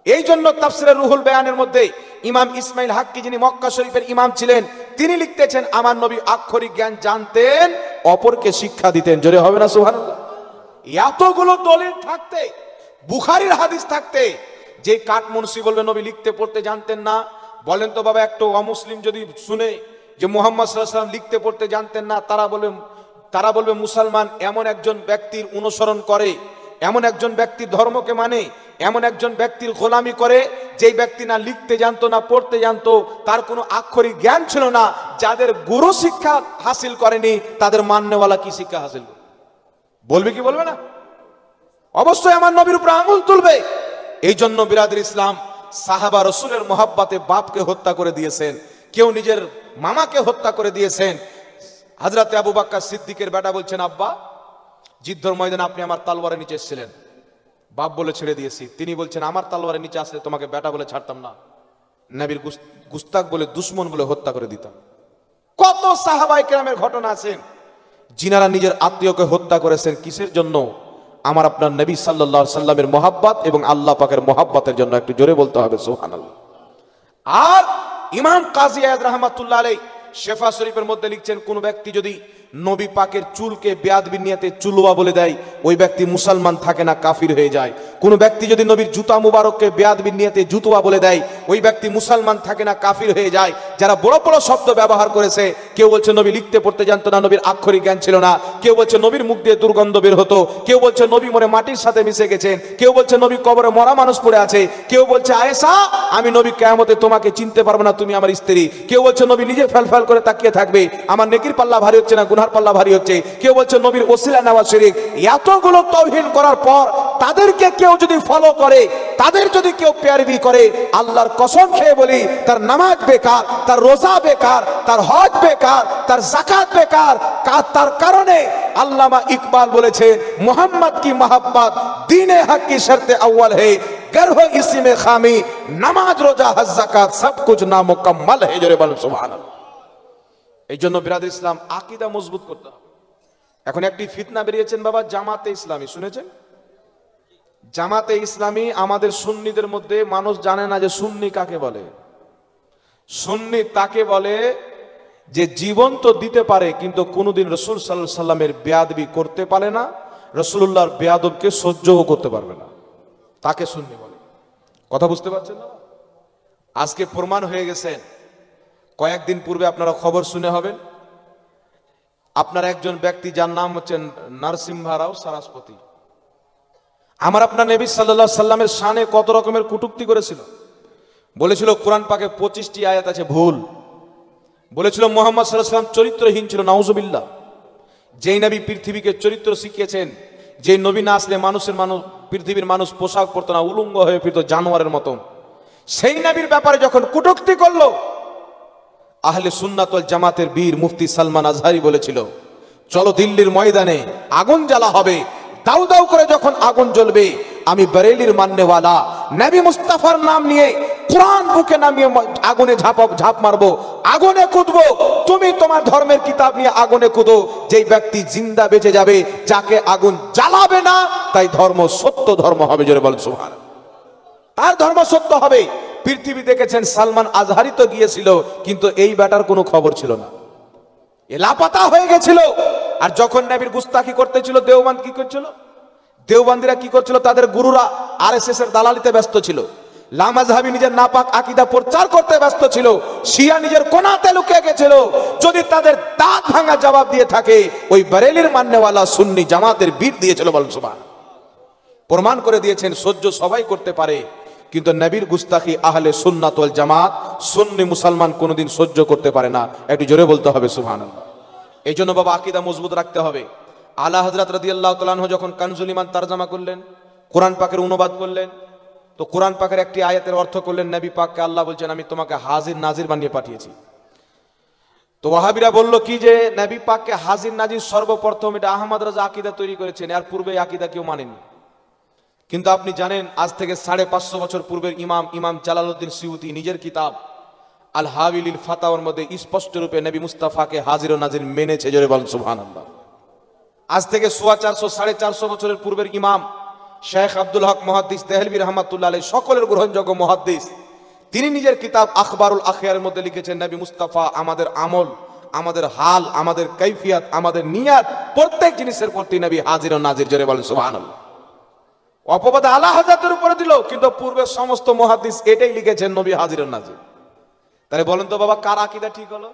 এই জন্য তাফসিরে রুহুল বায়ানের মধ্যে ইমাম ইসমাইল হাক্কি যিনি মক্কা শরীফের ইমাম ছিলেন তিনি লিখতেছেন আমার নবী আক্ষরিক জ্ঞান জানতেন, অপরকে শিক্ষা দিতেন। জোরে হবে না সুবহানাল্লাহ। এতগুলো দলিল থাকতে, বুখারীর হাদিস থাকতে, যে কাট মুন্সি বলবে নবী লিখতে পড়তে জানতেন না, বলেন তো বাবা একটা অমুসলিম যদি শুনে যে মুহাম্মদ সাল্লাল্লাহু আলাইহি ওয়াসাল্লাম লিখতে পড়তে জানতেন না, তারা বলবে মুসলমান এমন একজন ব্যক্তির অনুসরণ করে, এমন একজন ব্যক্তির ধর্মকে মানে, এমন একজন ব্যক্তির গোলামি করে যেই ব্যক্তি না লিখতে জানতো না পড়তে জানতো, তার কোনো আক্ষরিক জ্ঞান ছিল না। যাদের গুরু শিক্ষা হাসিল করেনি তাদের মাননেওয়ালা কি শিক্ষা হাসিল করবে? বলবে কি বলবে না? অবশ্যই আমার নবীর উপর আঙুল তুলবে। এই জন্য বিরাদর ইসলাম সাহাবা রসুলের মহাব্বতে বাপকে হত্যা করে দিয়েছেন, কেউ নিজের মামাকে হত্যা করে দিয়েছেন। হযরতে আবু বকর সিদ্দিকের বেটা বলছেন আব্বা যুদ্ধের ময়দানে আপনি আমার তলোয়ারের নিচে এসেছিলেন, বাপ বলে ছেড়ে দিয়েছি। তিনি বলছেন আমার তলোয়ারের নিচে আসলে তোমাকে বেটা বলে ছাড়তাম না, নবীর গুস্তাক বলে দুশমন বলে হত্যা করে দিতাম। কত সাহাবায়ে কেরামের ঘটনা আছেন যিনারা নিজের আত্মীয়কে হত্যা করেছেন কিসের জন্য? আমার আপনার নবী সাল্লাল্লাহু আলাইহি সাল্লামের মহব্বত এবং আল্লাহ পাকের মহব্বতের জন্য। একটু জোরে বলতে হবে সুবহানাল্লাহ। আর ইমাম কাজী আয়াদ রাহমাতুল্লাহ আলাইহি শেফা শরীফের মধ্যে লিখছেন, কোন ব্যক্তি যদি নবী পাকের চুলকে বেয়াদবি নিয়তে চুলওয়া বলে দেয়, ওই ব্যক্তি মুসলমান থাকে না, কাফির হয়ে যায়। কোন ব্যক্তি যদি নবীর জুতা মুবারককে বেয়াদবি নিয়তে জুতোয়া বলে দেয়, ওই ব্যক্তি মুসলমান থাকে না, কাফির হয়ে যায়। যারা বড় বড় শব্দ ব্যবহার করেছে, কেউ বলছে নবী লিখতে পড়তে জানতো না, নবীর আক্ষরিক জ্ঞান ছিল না, কেউ বলছে নবীর মুখ দিয়ে দুর্গন্ধ বের হতো, কেউ বলছে নবী মরে মাটির সাথে মিশে গেছেন, কেউ বলছে নবী কবরে মরা মানুষ পড়ে আছে, কেউ বলছে আয়েশা আমি নবী কিয়ামতে তোমাকে চিনতে পারবো না, তুমি আমার স্ত্রী, কেউ বলছে নবী নিজে ফেলফেল করে তাকিয়ে থাকবে, আমার নেকির পাল্লা ভারী হচ্ছে না, গুনহার পাল্লা ভারী হচ্ছে, কেউ বলছে নবীর ওসিলা নেওয়া শিরক। এতগুলো তাওহীদ করার পর তাদেরকে কেউ যদি ফলো করে, তাদের যদি কেউ পেয়ারবি করে, আল্লাহর কসম খেয়ে বলি তার নামাজ বেকার, তার রোজা বেকার, তার হজ বেকার, তার যাকাত বেকার। তার কারণে আল্লামা ইকবাল বলেছে, মোহাম্মদ কি মোহাব্বত দীনে হক কি শর্তে আউয়াল है, गर हो इसी में खामी, নামাজ রোজা হজ যাকাত সব কুছ নামুকাম্মাল है। জোরে বলুন সুবহানাল্লাহ। এই জন্য বিরাদর ইসলাম আকীদা মজবুত করতে হবে। এখন একটি ফিতনা বেরিয়েছেন বাবা, জামাতে ইসলামী, শুনেছেন? জামাতে ইসলামী আমাদের সুন্নিদের মধ্যে মানুষ জানে না যে সুন্নি কাকে বলে। সুন্নি তাকে বলে যে জীবন তো দিতে পারে কিন্তু কোনোদিন রাসূল সাল্লাল্লাহু আলাইহি সাল্লামের বেয়াদবি করতে পারে না, রাসূলুল্লাহর বেয়াদবকে সহ্যও করতে পারবে না, তাকে সুন্নি বলে। কথা বুঝতে পারছেন না? আজকে প্রমাণ হয়ে গেছেন। কয়েকদিন পূর্বে আপনারা খবর শুনে হবেন, আপনার একজন ব্যক্তি যার নাম হচ্ছেন নরসিংহা রাও সারস্বতী, আমার আপনার নবী সাল্লাল্লাহু আলাইহি সাল্লামের শানে কত রকমের কটূক্তি করেছিল। বলেছিল কোরআন পাকে 25টি আয়াত আছে ভুল, বলেছিল মুহাম্মদ সাল্লাল্লাহু আলাইহি সাল্লাম চরিত্রহীন ছিল, নাউজুবিল্লাহ। যেই নবী পৃথিবীকে চরিত্র শিখিয়েছেন, যে নবী না আসলে পৃথিবীর মানুষ পোশাক পরতো না, উলঙ্গ হয়ে ফিরত জানোয়ারের মতন, সেই নবীর ব্যাপারে যখন কটূক্তি করলো, আহলে সুন্নাত ওয়াল জামাতের বীর মুফতি সালমান আজহারি বলেছিল, চলো দিল্লির ময়দানে আগুন জ্বালা হবে, দাউ দাউ করে যখন আগুন জ্বলবে, আমি বরেলির মাননেওয়ালা নবী মুস্তাফার নাম নিয়ে কোরআন বুকে নামিয়ে আগুনে ঝাঁপ মারবো, আগুনে কুদবো, তুমি তোমার ধর্মের কিতাব নিয়ে আগুনে কুদো। যেই ব্যক্তি জিন্দা বেঁচে যাবে, যাকে আগুন জ্বালাবে না, তাই ধর্ম সত্য ধর্ম হবে। জোরে বল সুবহানাল্লাহ। তার ধর্ম সত্য হবে। পৃথিবী দেখেছেন সালমান আজহারি তো গিয়েছিল, কিন্তু এই ব্যাটার কোনো খবর ছিল না, এ লাপাতা হয়ে গেছিল। আর যখন নবীর গুস্তাখি করতেছিল, দেওবন্দ কি করছিল? দেওবন্দিরা কি করছিল? তাদের গুরুরা আরএসএস এর দালালিতে ব্যস্ত ছিল, লামাজহাবি নিজের নাপাক আকীদা প্রচার করতে ব্যস্ত ছিল, শিয়া নিজের কোনাতে লুকিয়ে গেছিল। যদি তাদের দাঁত ভাঙা জবাব দিয়ে থাকে, ওই বরেলির মাননেওয়ালা সুন্নি জামাতের বীর দিয়েছিল। বলুন সুবহানাল্লাহ। প্রমাণ করে দিয়েছেন সহ্য সবাই করতে পারে, কিন্তু নবীর গুস্তাখি আহলে সুন্নাত ওয়াল জামাত সুন্নি মুসলমান কোনোদিন সহ্য করতে পারে না। একটু জোরে বলতে হবে সুবহানাল্লাহ। এই জন্য বাবা আকীদা মজবুত রাখতে হবে। আলা হযরত রাদিয়াল্লাহু তাআলা আনহু যখন কানজুল ঈমান তরজমা করলেন, কোরআন পাকের অনুবাদ করলেন, তো কোরআন পাকের একটি আয়াতের অর্থ করলেন, নবী পাককে আল্লাহ বলছেন আমি তোমাকে হাজির নাজির বানিয়ে পাঠিয়েছি। তো ওয়াহাবিরা বলল কি যে নবী পাককে হাজির নাজির সর্বপ্রথম এটা আহমদ রাজা আকীদা তৈরি করেছেন, এর পূর্বে আকীদা কেউ মানেনি। কিন্তু আপনি জানেন আজ থেকে 550 বছর পূর্বের ইমাম জালালউদ্দিন সিউতি নিজের কিতাব আল হাবিলিল ফাতাওয়ার মধ্যে স্পষ্ট রূপে নবী মুস্তাফাকে হাজির ও নাজির মেনেছে। জোরে বলুন সুবহানাল্লাহ। আজ থেকে 450 বছরের পূর্বের ইমাম শেখ আব্দুল হক মুহাদ্দিস দেহলভী রাহমাতুল্লাহ আলাইহি, সকলের গ্রহণযোগ্য মুহাদ্দিস, তিনি নিজের কিতাব আখবারুল আখিয়ারের মধ্যে লিখেছেন নবী মুস্তাফা আমাদের আমল, আমাদের হাল, আমাদের কাইফিয়াত, আমাদের নিয়াত, প্রত্যেক জিনিসের প্রতি নবী হাজির ও নাজির। জোরে বলুন সুবহানাল্লাহ। অপবাদ আলা হযরতের উপরে দিল, কিন্তু পূর্বের সমস্ত মুহাদ্দিস এটাই লিখেছেন নবী হাজির ও নাজির। তাহলে বলেন তো বাবা, কার আকীদা ঠিক হলো?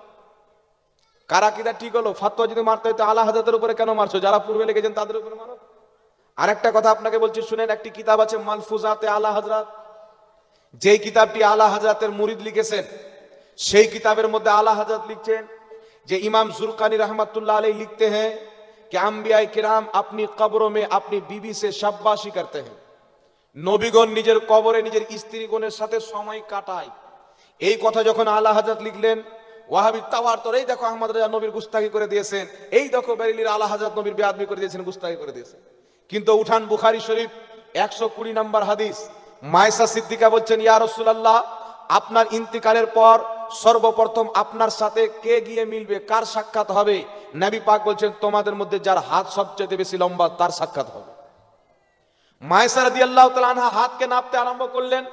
কার আকীদা ঠিক হলো? ফাতোয়া যদি মারতে হয় তো আলা হযরতের উপরে কেন মারছো? যারা পূর্বে লিখেছেন তাদের উপরে মারো। আরেকটা কথা আপনাকে বলছি শুনেন, একটি কিতাব আছে মালফুজাতে আলা হযরত, যেই কিতাবটি আলা হযরতের মুরিদ লিখেছেন, সেই কিতাবের মধ্যে আলা হযরত লিখছেন যে ইমাম जुर्कानी रहमतुल्लाह अलैह लिखते हैं कि अंबिया किराम अपनी कब्रों में अपनी बीवी से शाबाशी करते हैं। নবীগণ নিজের কবরে নিজের স্ত্রীগণের সাথে সময় কাটায়। এই কথা যখন আলা হযরত লিখলেন, ওয়াহাবি তাওয়ারতর এই দেখো আহমদ রাজা নবীর গুস্তাখি করে দিয়েছেন, এই দেখো বেরেলির আলা হযরত নবীর বেয়াদবি করে দিয়েছেন, গুস্তাখি করে দিয়েছেন। কিন্তু উঠান বুখারী শরীফ 120 নম্বর হাদিস, মায়েশা সিদ্দিকা বলছেন ইয়া রাসূলুল্লাহ, আপনার ইন্তিকালের পর সর্বপ্রথম আপনার সাথে কে গিয়ে মিলবে, কার সাক্ষাৎ হবে? নবী পাক বলছেন তোমাদের মধ্যে যার হাত সবচেয়ে বেশি লম্বা তার সাক্ষাৎ হবে। মায়েশা রাদিয়াল্লাহু তাআলা আনহা হাতকে নাপতে আরম্ভ করলেন।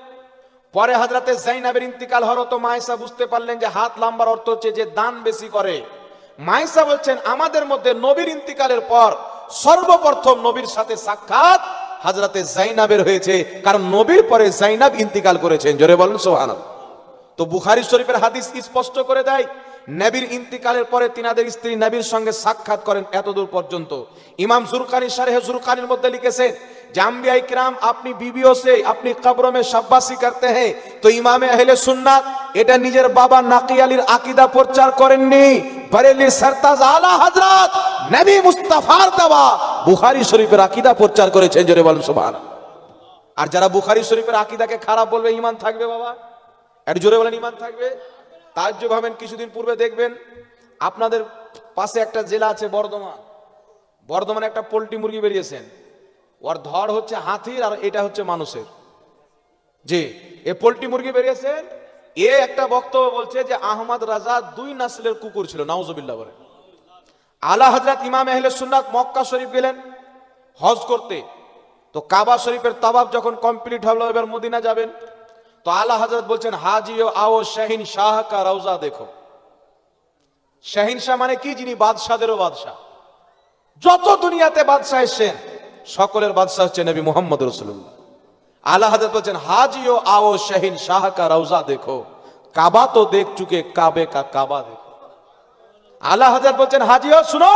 পরে হযরতে যায়েনাবের ইন্তিকাল হলো, তো মায়েশা বুঝতে পারলেন যে হাত লম্বার অর্থ হচ্ছে যে দান বেশি করে। মায়েশা বলছেন আমাদের মধ্যে নবীর ইন্তিকালের পর সর্বপ্রথম নবীর সাথে সাক্ষাৎ হযরতে যায়েনাবের হয়েছে, কারণ নবীর পরে যায়েনাব ইন্তিকাল করেছেন। জোরে বলুন সুবহানাল্লাহ। তো বুখারী শরীফের হাদিস স্পষ্ট করে দেয় নবীর ইন্তিকালের পরে তিনাদের স্ত্রী নবীর সঙ্গে সাক্ষাৎ করেন এতদূর পর্যন্ত। ইমাম জুরকানি শারহে জুরকানির মধ্যে লিখেছেন যে আম্বিয়া ইকরাম আপনি বিবিও সে আপনি কবর में शाबाशी करते हैं, তো ইমামে আহলে সুন্নাত এটা নিজের বাবা নাকি আলীর আকীদা প্রচার করেননি, বরেলি সরতাজ আলা হযরত নবী মুস্তাফার দেওয়া বুখারী শরীফের আকীদা প্রচার করেছেন। জোরে বলুন সুবহানাল্লাহ। আর যারা বুখারী শরীফের আকীদাকে খারাপ বলবে ঈমান থাকবে বাবা? একটু জোরে বলেন ঈমান থাকবে? তাজ্জুব হবেন, কিছুদিন পূর্বে দেখবেন আপনাদের পাশে একটা জেলা আছে বর্ধমান, বর্ধমানে একটা পোল্ট্রি মুরগি বেরিয়েছেন, ওর ধড় হচ্ছে হাতির আর এটা হচ্ছে মানুষের। জি, এ পোল্ট্রি মুরগি বেরিয়েছেন, এ একটা বক্তব্য বলছে যে আহমদ রাজা 2 নসলের কুকুর ছিল, নাউজুবিল্লাহ বলে। আলা হযরত ইমাম আহলে সুন্নাত মক্কা শরীফ গেলেন হজ করতে, তো কাবা শরীফের তাওয়াফ যখন কমপ্লিট হলো এবার মদিনা যাবেন, তো আলা হযরত বলছেন হাজিও আও শাহিন শাহ কা রওজা দেখো। শাহিন শাহ মানে কি? যিনি বাদশাদেরও বাদশাহ, যত দুনিয়াতে বাদশাহ এসেছেন সকলের বাদশাহ হচ্ছে নবী মুহাম্মদ রাসূলুল্লাহ। আলা হযরত বলছেন হাজিও আও শাহিন শাহ কা রওজা দেখো, কাবা তো দেখ চুকে কাবে কা কাবা দেখো। আলা হযরত বলছেন হাজিও শুনো,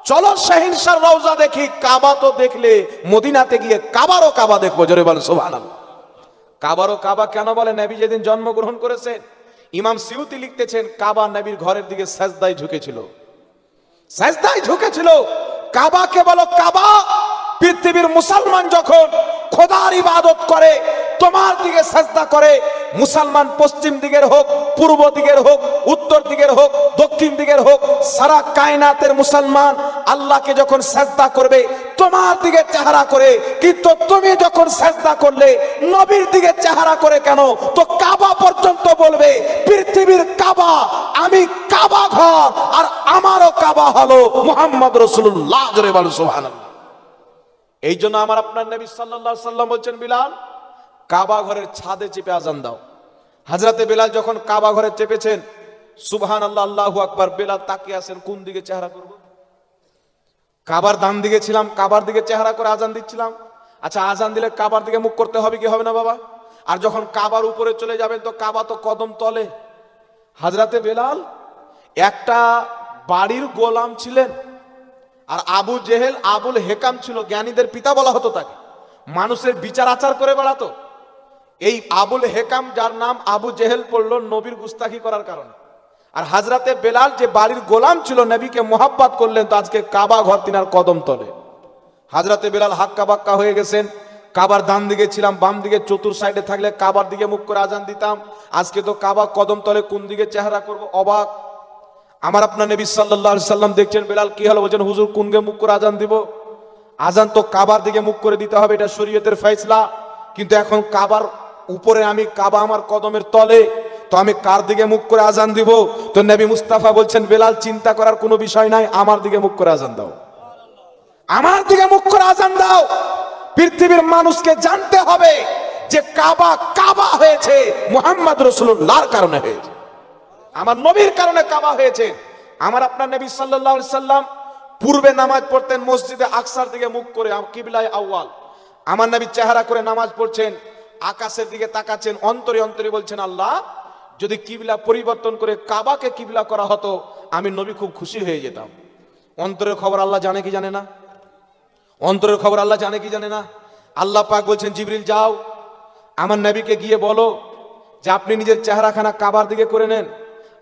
চলো শাহিন শাহ রওজা দেখি, কাবা তো দেখলে মদিনাতে গিয়ে কাবারও কাবা দেখবো। জোরে বলেন সুবহানাল্লাহ। কাবারও কাবা কেন বলে? নবী যেদিন জন্মগ্রহণ করেছেন, ইমাম সিউতি লিখতেছেন কাবা নবীর ঘরের দিকে সাজদায় ঝুঁকেছিল, সাজদায় ঝুঁকেছিল। কাবাকে বলো কাবা। পৃথিবীর মুসলমান যখন খোদার ইবাদত করে তোমার দিকে সাজদা করে, মুসলমান পশ্চিম দিকের হোক, পূর্ব দিকের হোক, উত্তর দিকের হোক, দক্ষিণ দিকের হোক, সারা কায়নাতের মুসলমান আল্লাহকে যখন সাজদা করবে তোমার দিকে চেহারা করে, কিন্তু তুমি যখন সাজদা করলে নবীর দিকে চেহারা করে কেন? তো কাবা পর্যন্ত বলবে পৃথিবীর কাবা আমি কাবা ঘর, আর আমারও কাবা হলো মুহাম্মদ রাসূলুল্লাহ। জোরে বলুন সুবহানাল্লাহ। এই জন্য আমার আপনার নবী সাল্লাল্লাহু আলাইহি সাল্লাম বলছেন বিলাল কাবা ঘরের ছাদে চেপে আজান দাও। হযরতে বিলাল যখন কাবা ঘরে চেপেছেন, সুবহানাল্লাহ আল্লাহু আকবার, বিলাল তাকিয়ে আছেন কোন দিকে চেহারা করব? কাবার ডান দিকে ছিলাম, কাবার দিকে চেহারা করে আজান দিচ্ছিলাম। আচ্ছা আজান দিলে কাবার দিকে মুখ করতে হবে কি হবে না বাবা? আর যখন কাবার উপরে চলে যাবেন তো কাবা তো কদম তলে। হযরতে বিলাল একটা বাড়ির গোলাম ছিলেন, আর আবু জেহেল আবুল হেকাম ছিল, জ্ঞানীদের পিতা বলা হতো তাকে, মানুষের বিচার আচার করে বেড়াতো। এই আবুল হেকাম যার নাম আবু জেহেল পড়লো নবীর গুস্তাখি করার কারণে, আর হযরতে বেলাল যে বাড়ির গোলাম ছিল নবীকে মোহাব্বত করলেন, তো আজকে কাবা ঘর তিনার কদম তলে। হযরতে বেলাল হাক্কা বাক্কা হয়ে গেছেন, কাবার ডান দিকে ছিলাম, বাম দিকে চতুর সাইডে থাকলে কাবার দিকে মুখ করে আজান দিতাম, আজকে তো কাবা কদম তলে, কোন দিকে চেহারা করব? অবাক। আমার আপনার নবী সাল্লাল্লাহু আলাইহি সাল্লাম দেখছেন বেলাল কি হলো, বলছেন হুজুর কোন দিকে মুখ করে আজান দিব? আজান তো কাবার দিকে মুখ করে দিতে হবে, এটা শরীয়তের ফয়সালা, কিন্তু এখন কাবার উপরে আমি, কাবা আমার কদমের তলে, তো আমি কার দিকে মুখ করে আজান দিব? তো নবী মুস্তাফা বলছেন বেলাল চিন্তা করার কোনো বিষয় নাই, আমার দিকে মুখ করে আজান দাও, আমার দিকে মুখ করে আজান দাও। পৃথিবীর মানুষকে জানতে হবে যে কাবা কাবা হয়েছে মুহাম্মদ রাসূলুল্লাহর কারণে হয়েছে, আমার নবীর কারণে কাবা হয়েছে। আমার আপনার নবী সাল্লাল্লাহু আলাইহি সাল্লাম পূর্বে নামাজ পড়তেন মসজিদে আকসার দিকে মুখ করে, কিবলায় আউয়াল। আমার নবী চেহারা করে নামাজ পড়ছেন, আকাশের দিকে তাকাচ্ছেন, অন্তরে অন্তরে বলছেন আল্লাহ যদি কিবলা পরিবর্তন করে কাবাকে কিবলা করা হতো আমি নবী খুব খুশি হয়ে যেতাম। অন্তরের খবর আল্লাহ জানে কি জানে না? অন্তরের খবর আল্লাহ জানে কি জানে না? আল্লাহ পাক বলছেন জিবরিল যাও আমার নবীকে গিয়ে বলো যে আপনি নিজের চেহারাখানা কাবার দিকে করে নেন।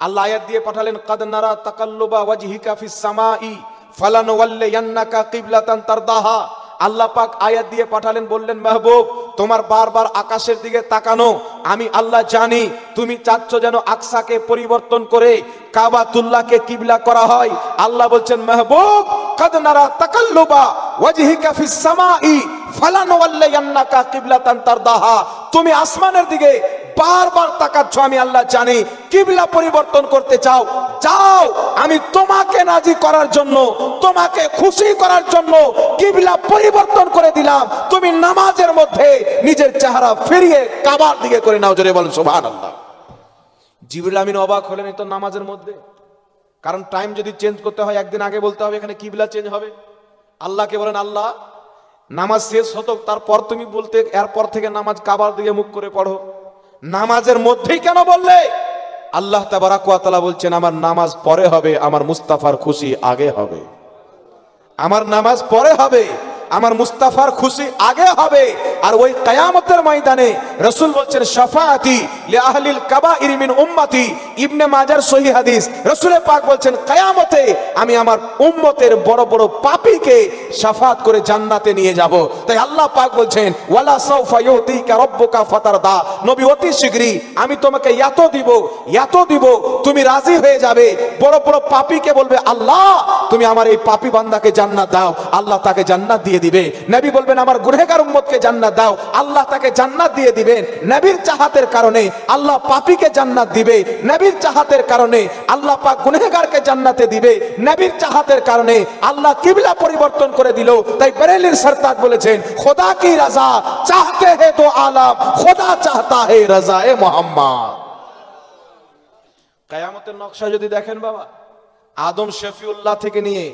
আল্লাহ আয়াত দিয়ে পাঠালেন কাদ নারা তাকাল্লুবা ওয়াজহিকা ফিস সামাই ফালানুওয়াল্লিয়ান্নাকা কিবলাতান তারদাহা। আল্লাহ পাক আয়াত দিয়ে পাঠালেন, বললেন মাহবুব তোমার বারবার আকাশের দিকে তাকানো আমি আল্লাহ জানি, তুমি চাচ্ছ যেন আকসাকে পরিবর্তন করে কাবাতুল্লাহকে কিবলা করা হয়। আল্লাহ বলছেন মাহবুব কাদ নারা তাকাল্লুবা ওয়াজহিকা ফিস সামাই ফালানুওয়াল্লিয়ান্নাকা কিবলাতান তারদাহা, তুমি আসমানের দিকে বারবার তাকাচ্ছ আমি আল্লাহ জানি, কিবলা পরিবর্তন করতে চাও, যাও, আমি তোমাকে রাজি করার জন্য, তোমাকে খুশি করার জন্য কিবলা পরিবর্তন করে দিলাম। তুমি নামাজের মধ্যে নিজের চেহারা ফিরিয়ে কাবার দিকে করে নাও, জোরে বলেন সুবহানাল্লাহ। জিবরিল আমিন অবাক হলেন, এই তো নামাজের মধ্যে, কারণ টাইম যদি চেঞ্জ করতে হয় একদিন আগে বলতে হবে এখানে কিবলা চেঞ্জ হবে। আল্লাহকে বলেন, আল্লাহ নামাজ শেষ হতো, তারপর তুমি বলতে এরপর থেকে নামাজ কাবার দিকে মুখ করে পড়ো, নামাজের মধ্যেই কেন বললে? আল্লাহ তাবারাক ওয়া তাআলা বলছেন, আমার নামাজ পরে হবে, আমার মুস্তাফার খুশি আগে হবে। আমার নামাজ পরে হবে, আমার মুস্তাফার খুশি আগে হবে। আর ওই কিয়ামতের ময়দানে রাসূল বলছেন, শাফাআতি লিআহলিল কাবাইর মিন উম্মতি, ইবনে মাজার সহিহ হাদিস। রাসূল পাক বলছেন, কিয়ামতে আমি আমার উম্মতের বড় বড় পাপীকে শাফাত করে জান্নাতে নিয়ে যাব। তাই আল্লাহ পাক বলছেন, ওয়ালা সাউফা ইউতিকা রাব্বুকা ফাতারদা, নবী অতি শীঘ্রই আমি তোমাকে এত দিব, এত দিব, তুমি রাজি হয়ে যাবে। বড় বড় পাপীকে বলবে, আল্লাহ তুমি আমার এই পাপী বান্দাকে জান্নাত দাও, আল্লাহ তাকে জান্নাত দিয়ে দিবে। নবী বলবেন, আমার গুনাহগার উম্মতকে জান্নাত দাও, আল্লাহ তাকে জান্নাত দিয়ে দিবেন। নবীর চাহাতের কারণে আল্লাহ পাপীকে জান্নাত দিবে, নবীর চাহাতের কারণে আল্লাহ পাক গুনাহগারকে জান্নাতে দিবে, নবীর চাহাতের কারণে আল্লাহ কিবলা পরিবর্তন করে দিল। তাই বেরেলির সরতাজ বলেছেন, খোদা কি রাজা চাহতে হে তো আলম, খোদা চাহতা হে রাজায়ে মুহাম্মদ। কিয়ামতের নকশা যদি দেখেন বাবা, আদম শফিউল্লাহ থেকে নিয়ে